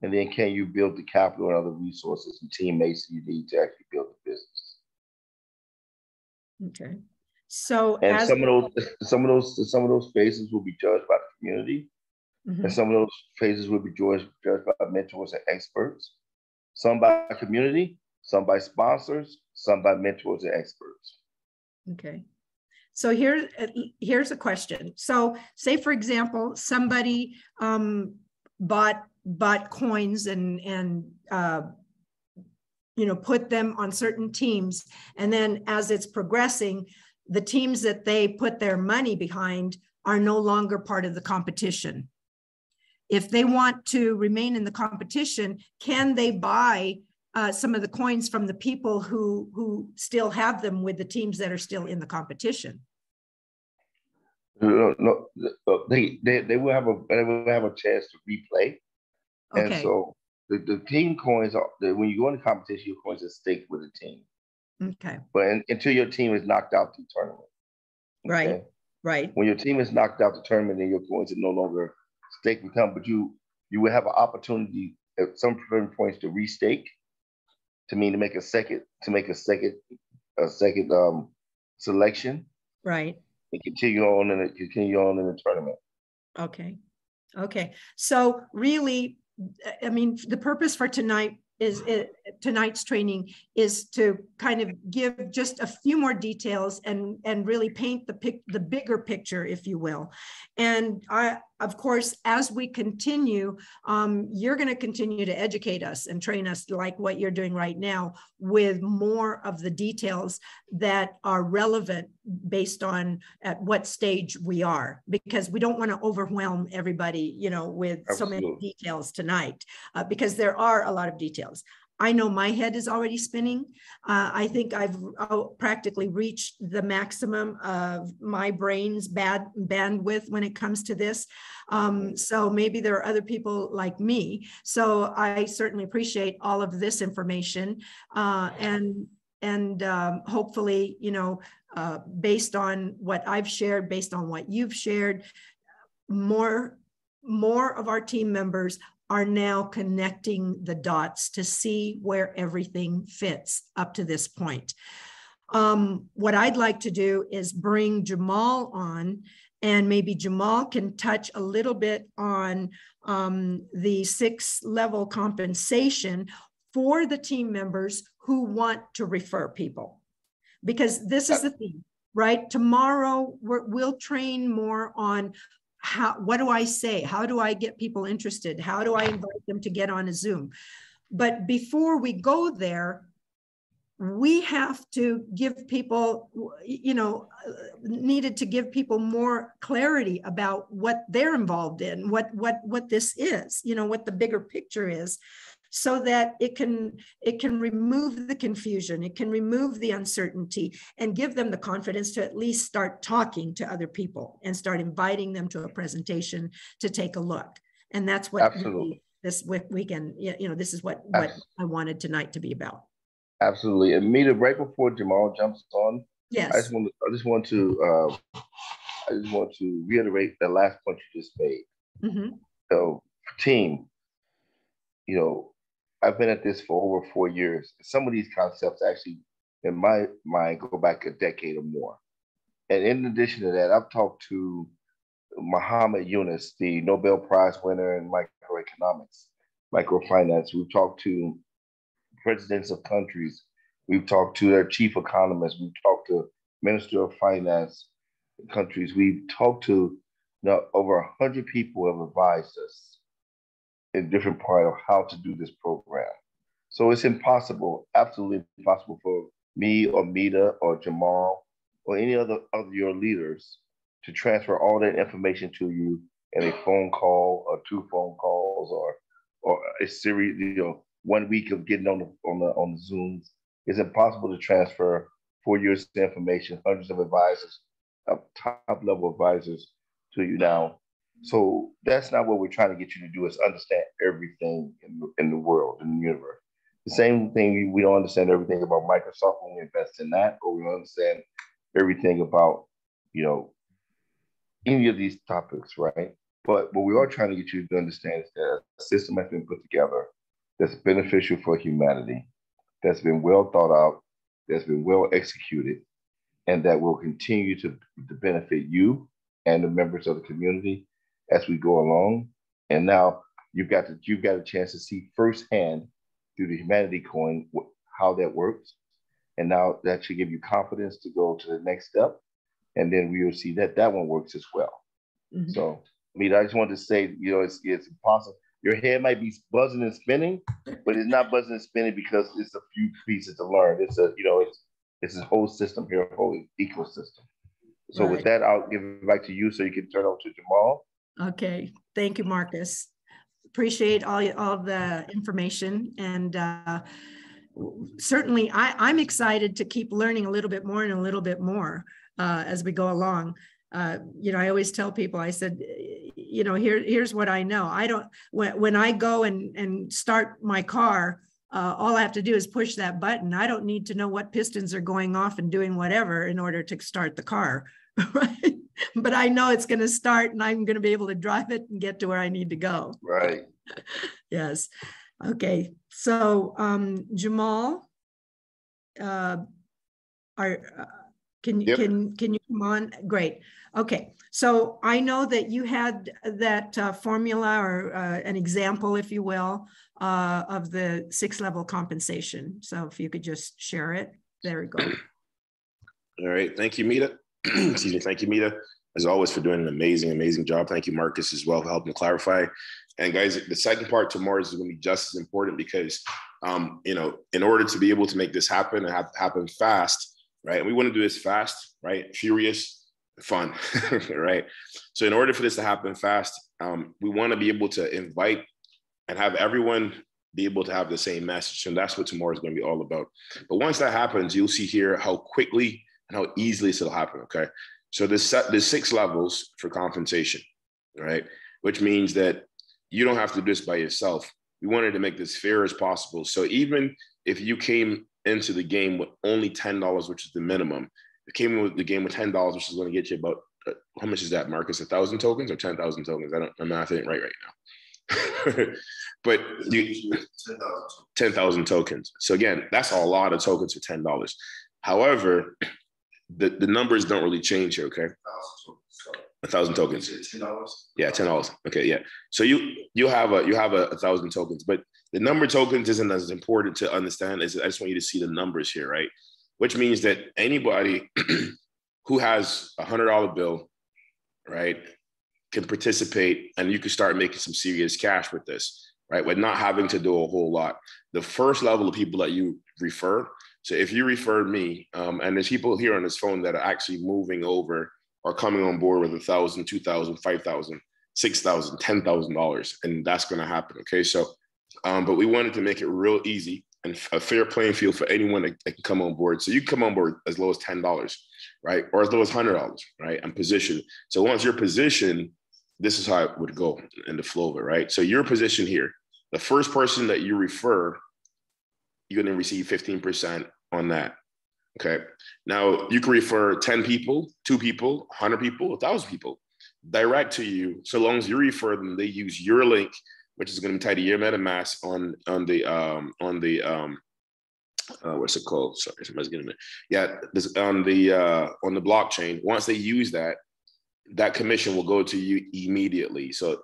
And then can you build the capital and other resources and teammates you need to actually build the business? Okay. So some of those phases will be judged by the community, mm-hmm. and some of those phases will be judged by mentors and experts. Some by community, some by sponsors, some by mentors and experts. Okay. So here's a question. So say, for example, somebody bought coins and put them on certain teams. And then as it's progressing, the teams that they put their money behind are no longer part of the competition. If they want to remain in the competition, can they buy some of the coins from the people who still have them with the teams that are still in the competition? No, they will have a chance to replay. Okay. And so the team coins are, when you go into competition, your coins are staked with the team. Okay. But until your team is knocked out the tournament. Okay? Right. When your team is knocked out the tournament, then your coins are no longer staked with them, but you will have an opportunity at some points to restake, to make a second selection. Right. And continue on in the tournament. Okay. Okay. So really, I mean, the purpose for tonight's training is to kind of give just a few more details and really paint the bigger picture, if you will. And of course, as we continue, you're going to continue to educate us and train us like what you're doing right now with more of the details that are relevant based on at what stage we are, because we don't want to overwhelm everybody, with Absolutely. So many details tonight, because there are a lot of details. I know my head is already spinning. I think I've practically reached the maximum of my brain's bandwidth when it comes to this. So maybe there are other people like me. So I certainly appreciate all of this information, and hopefully, based on what I've shared, based on what you've shared, more of our team members are now connecting the dots to see where everything fits up to this point. What I'd like to do is bring Jamal on, and maybe Jamal can touch a little bit on the 6-level compensation for the team members who want to refer people. Because this is the theme, right? Tomorrow, we'll train more on what do I say? How do I get people interested? How do I invite them to get on a Zoom? But before we go there, we have to give people, needed to give people more clarity about what they're involved in, what this is, what the bigger picture is, so that it can remove the confusion, it can remove the uncertainty, and give them the confidence to at least start talking to other people and start inviting them to a presentation to take a look. And that's what this weekend, this is what I wanted tonight to be about. Absolutely. And Mita, right before Jamal jumps on, yes, I just want to reiterate the last point you just made. Mm-hmm. So, team, I've been at this for over 4 years. Some of these concepts actually, in my mind, go back a decade or more. And in addition to that, I've talked to Muhammad Yunus, the Nobel Prize winner in microfinance. We've talked to presidents of countries. We've talked to their chief economists. We've talked to Minister of Finance countries. We've talked to over 100 people who have advised us in different part of how to do this program. So it's impossible, absolutely impossible for me or Mita or Jamal or any other of your leaders to transfer all that information to you in a phone call or 2 phone calls or a series, 1 week of getting on the Zooms. It's impossible to transfer 4 years of information, hundreds of advisors, top level advisors to you now. So that's not what we're trying to get you to do, is understand everything in the world, in the universe. The same thing, we don't understand everything about Microsoft when we invest in that, or we don't understand everything about, any of these topics, right? But what we are trying to get you to understand is that a system has been put together that's beneficial for humanity, that's been well thought out, that's been well executed, and that will continue to benefit you and the members of the community as we go along. And now you've got a chance to see firsthand through the Humanity Coin how that works. And now that should give you confidence to go to the next step. And then we will see that one works as well. Mm-hmm. So, I just wanted to say, it's impossible. your head might be buzzing and spinning, but it's not buzzing and spinning because it's a few pieces to learn. It's a, it's a whole system here, a whole ecosystem. So with that, I'll give it back to you so you can turn over to Jamal. Okay, thank you, Marcus. Appreciate all the information, and certainly I'm excited to keep learning a little bit more and a little bit more as we go along. I always tell people, I said, here's what I know. I don't, when I go and start my car, all I have to do is push that button. I don't need to know what pistons are going off and doing whatever in order to start the car, right? But I know it's going to start and I'm going to be able to drive it and get to where I need to go. Right. Yes. Okay. So Jamal, can you come on? Great. Okay. So I know that you had that formula or an example, if you will, of the 6-level compensation. So if you could just share it. There we go. All right. Thank you, Mita. Excuse me. Thank you, Mita, as always, for doing an amazing job. Thank you, Marcus, as well, for helping clarify. And guys, the second part tomorrow is going to be just as important because, in order to be able to make this happen and happen fast, right? And we want to do this fast, right? Furious, fun, right? So in order for this to happen fast, we want to be able to invite and have everyone be able to have the same message. And that's what tomorrow is going to be all about. But once that happens, you'll see here how quickly and how easily this will happen, okay? So there's 6 levels for compensation, right? Which means that you don't have to do this by yourself. We wanted to make this fair as possible. So even if you came into the game with only $10, which is the minimum, you came in with the game with $10, which is going to get you about, how much is that, Marcus? 1,000 tokens or 10,000 tokens? I'm not saying right now. But 10,000 tokens. So again, that's a lot of tokens for $10. However, the numbers don't really change here, okay? 1,000 tokens. $10? Yeah, $10. Okay, yeah. So you have 1,000 tokens, but the number of tokens isn't as important to understand. I just want you to see the numbers here, right? Which means that anybody who has a $100 bill, right, can participate, and you can start making some serious cash with this, right? With not having to do a whole lot. The first level of people that you refer. So if you refer me, and there's people here on this phone that are actually moving over or coming on board with $1,000, $2,000, $5,000, $6,000, $10,000, and that's going to happen. Okay, so, but we wanted to make it real easy and a fair playing field for anyone that can come on board. So you can come on board as low as $10, right, or as low as $100, right, and position. So once you're positioned, this is how it would go in the flow of it, right? So your position here, the first person that you refer, you're going to receive 15% on that. Okay. Now you can refer 10 people, 2 people, 100 people, 1,000 people direct to you. So long as you refer them, they use your link, which is going to be tied to your MetaMask on the what's it called? Sorry, somebody's getting it. Yeah, this on the blockchain. Once they use that, that commission will go to you immediately. So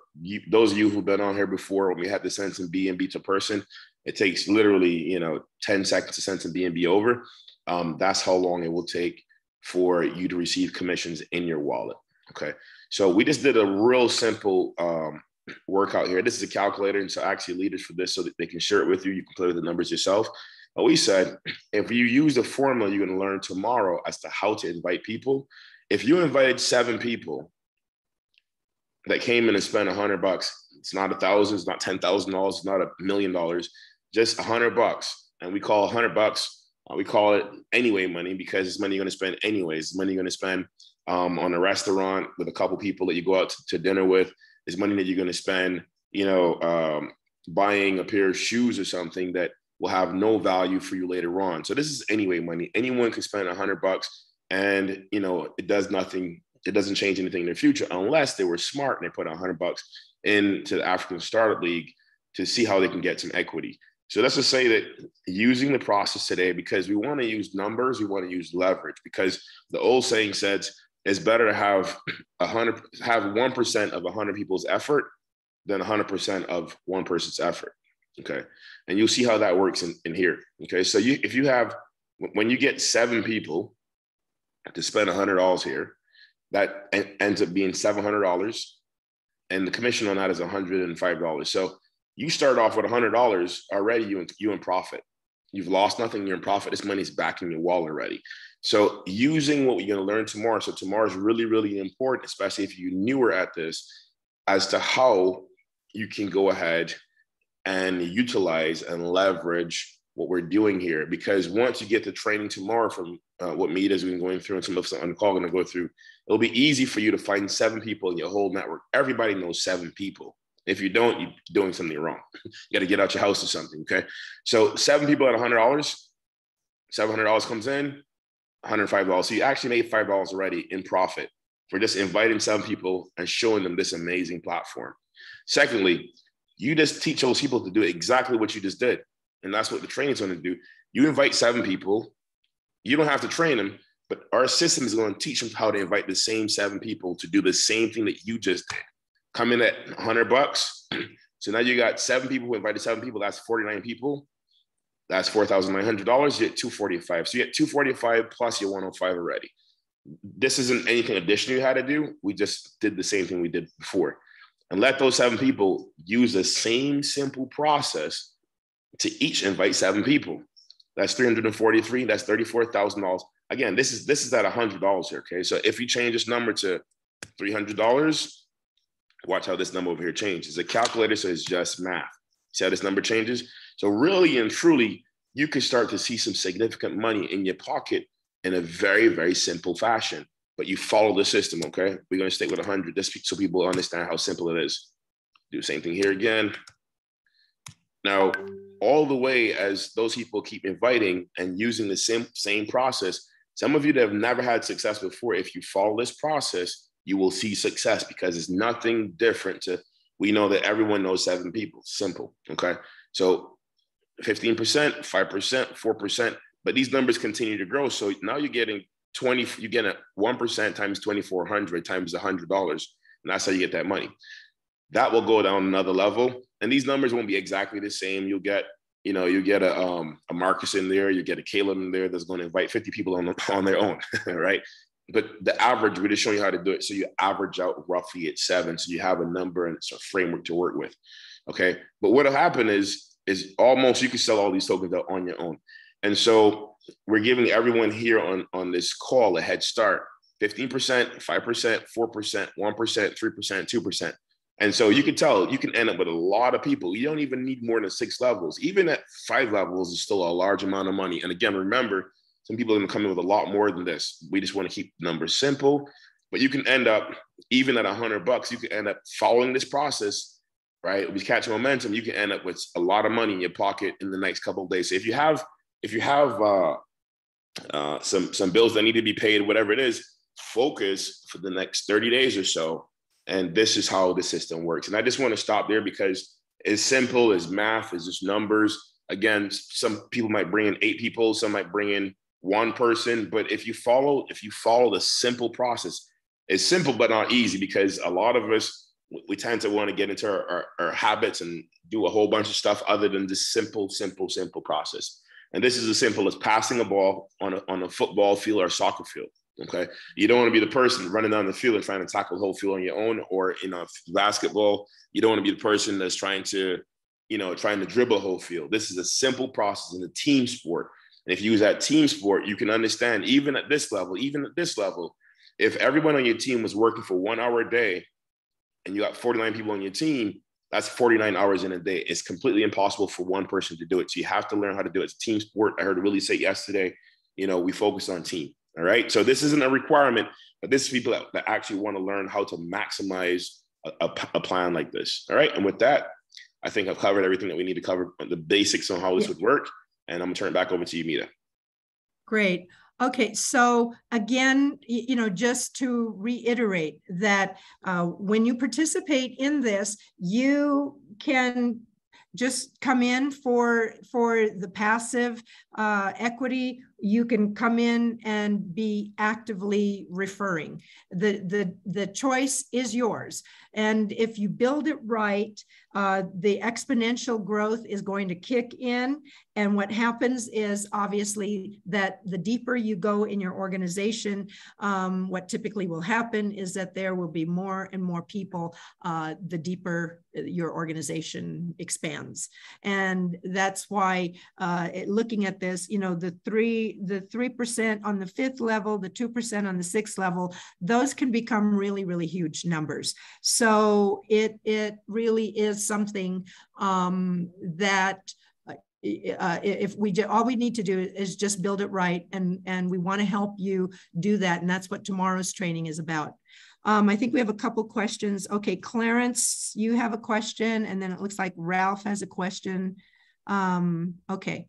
those of you who've been on here before, when we had to send some BNB to person, it takes literally 10 seconds to send some BNB over. That's how long it will take for you to receive commissions in your wallet. Okay, so we just did a real simple workout here. This is a calculator, and so I actually leaders for this so that they can share it with you. You can play with the numbers yourself. But we said, if you use the formula you're going to learn tomorrow as to how to invite people, if you invited 7 people that came in and spent $100, it's not 1,000, it's not $10,000, it's not $1 million, just $100. And we call $100, we call it anyway money because it's money you're going to spend anyways. It's money you're going to spend on a restaurant with a couple people that you go out to dinner with. It's money that you're going to spend, buying a pair of shoes or something that will have no value for you later on. So this is anyway money. Anyone can spend $100 and, it does nothing. It doesn't change anything in the future unless they were smart and they put $100 into the African Startup League to see how they can get some equity. So let's just say that using the process today, because we want to use numbers, we want to use leverage, because the old saying says it's better to have 1% of 100 people's effort than 100% of one person's effort. Okay. And you'll see how that works in here. Okay. So if you have, when you get 7 people to spend $100 here, that ends up being $700, and the commission on that is $105. So You start off with $100 already, you in profit. You've lost nothing, you're in profit. This money's back in your wallet already. So using what we're going to learn tomorrow. So tomorrow is really, really important, especially if you're newer at this, as to how you can go ahead and utilize and leverage what we're doing here. Because once you get the training tomorrow from what Mita's been going through and some of us on the call are going to go through, it'll be easy for you to find 7 people in your whole network. Everybody knows 7 people. If you don't, you're doing something wrong. You got to get out your house or something, okay? So 7 people at $100, $700 comes in, $105. So you actually made $5 already in profit for just inviting 7 people and showing them this amazing platform. Secondly, you just teach those people to do exactly what you just did. And that's what the training's going to do. You invite 7 people. You don't have to train them, but our system is going to teach them how to invite the same 7 people to do the same thing that you just did. Come in at $100. So now you got 7 people who invited 7 people. That's 49 people. That's $4,900. You get $245. So you get $245 plus your $105 already. This isn't anything additional you had to do. We just did the same thing we did before. And let those 7 people use the same simple process to each invite 7 people. That's 343. That's $34,000. Again, this is at $100 here. Okay, so if you change this number to $300, watch how this number over here changes. The calculator says just math. See how this number changes? So really and truly, you can start to see some significant money in your pocket in a very, very simple fashion. But you follow the system, okay? We're going to stick with 100 just so people understand how simple it is. Do the same thing here again. Now, all the way as those people keep inviting and using the same process, some of you that have never had success before, if you follow this process, you will see success because it's nothing different we know that everyone knows 7 people, simple, okay? So 15%, 5%, 4%, but these numbers continue to grow. So now you're getting 1% times 2,400 times $100. And that's how you get that money. That will go down another level. And these numbers won't be exactly the same. You'll get a Marcus in there, you get a Caleb in there that's going to invite 50 people on their own, right? But the average, we're just showing you how to do it. So you average out roughly at 7. So you have a number and it's a framework to work with. Okay. But what'll happen is almost you can sell all these tokens out on your own. And so we're giving everyone here on this call a head start, 15%, 5%, 4%, 1%, 3%, 2%. And so you can tell you can end up with a lot of people. You don't even need more than 6 levels. Even at 5 levels is still a large amount of money. And again, remember, some people are going to come in with a lot more than this. We just want to keep numbers simple, but you can end up, even at $100, you can end up following this process, right? We catch momentum. You can end up with a lot of money in your pocket in the next couple of days. So if you have some bills that need to be paid, whatever it is, focus for the next 30 days or so. And this is how the system works. And I just want to stop there because it's simple as math, it's just numbers. Again, some people might bring in 8 people, some might bring in 1 person, but if you follow the simple process, it's simple but not easy because a lot of us, we tend to want to get into our habits and do a whole bunch of stuff other than this simple process. And this is as simple as passing a ball on a football field or a soccer field. Okay, you don't want to be the person running down the field and trying to tackle the whole field on your own, or in a basketball, you don't want to be the person that's trying to dribble a whole field. This is a simple process in a team sport. And if you use that team sport, you can understand even at this level, if everyone on your team was working for 1 hour a day and you got 49 people on your team, that's 49 hours in a day. It's completely impossible for one person to do it. So you have to learn how to do it. It's a team sport. I heard Willie say yesterday, we focus on team. All right. So this isn't a requirement, but this is people that actually want to learn how to maximize a plan like this. All right. And with that, I think I've covered everything that we need to cover, the basics on how this would work. And I'm going to turn it back over to you, Mita. Great. Okay, so again, just to reiterate that when you participate in this, you can just come in for the passive equity you can come in and be actively referring. The choice is yours. And if you build it right, the exponential growth is going to kick in. And what happens is obviously that the deeper you go in your organization, what typically will happen is that there will be more and more people the deeper your organization expands. And that's why looking at this, you know, the 3% on the 5th level, the 2% on the 6th level, those can become really, really huge numbers. So it really is something that if we all we need to do is just build it right, and we want to help you do that, and that's what tomorrow's training is about. I think we have a couple questions. Okay, Clarence, you have a question, and then it looks like Ralph has a question. Okay.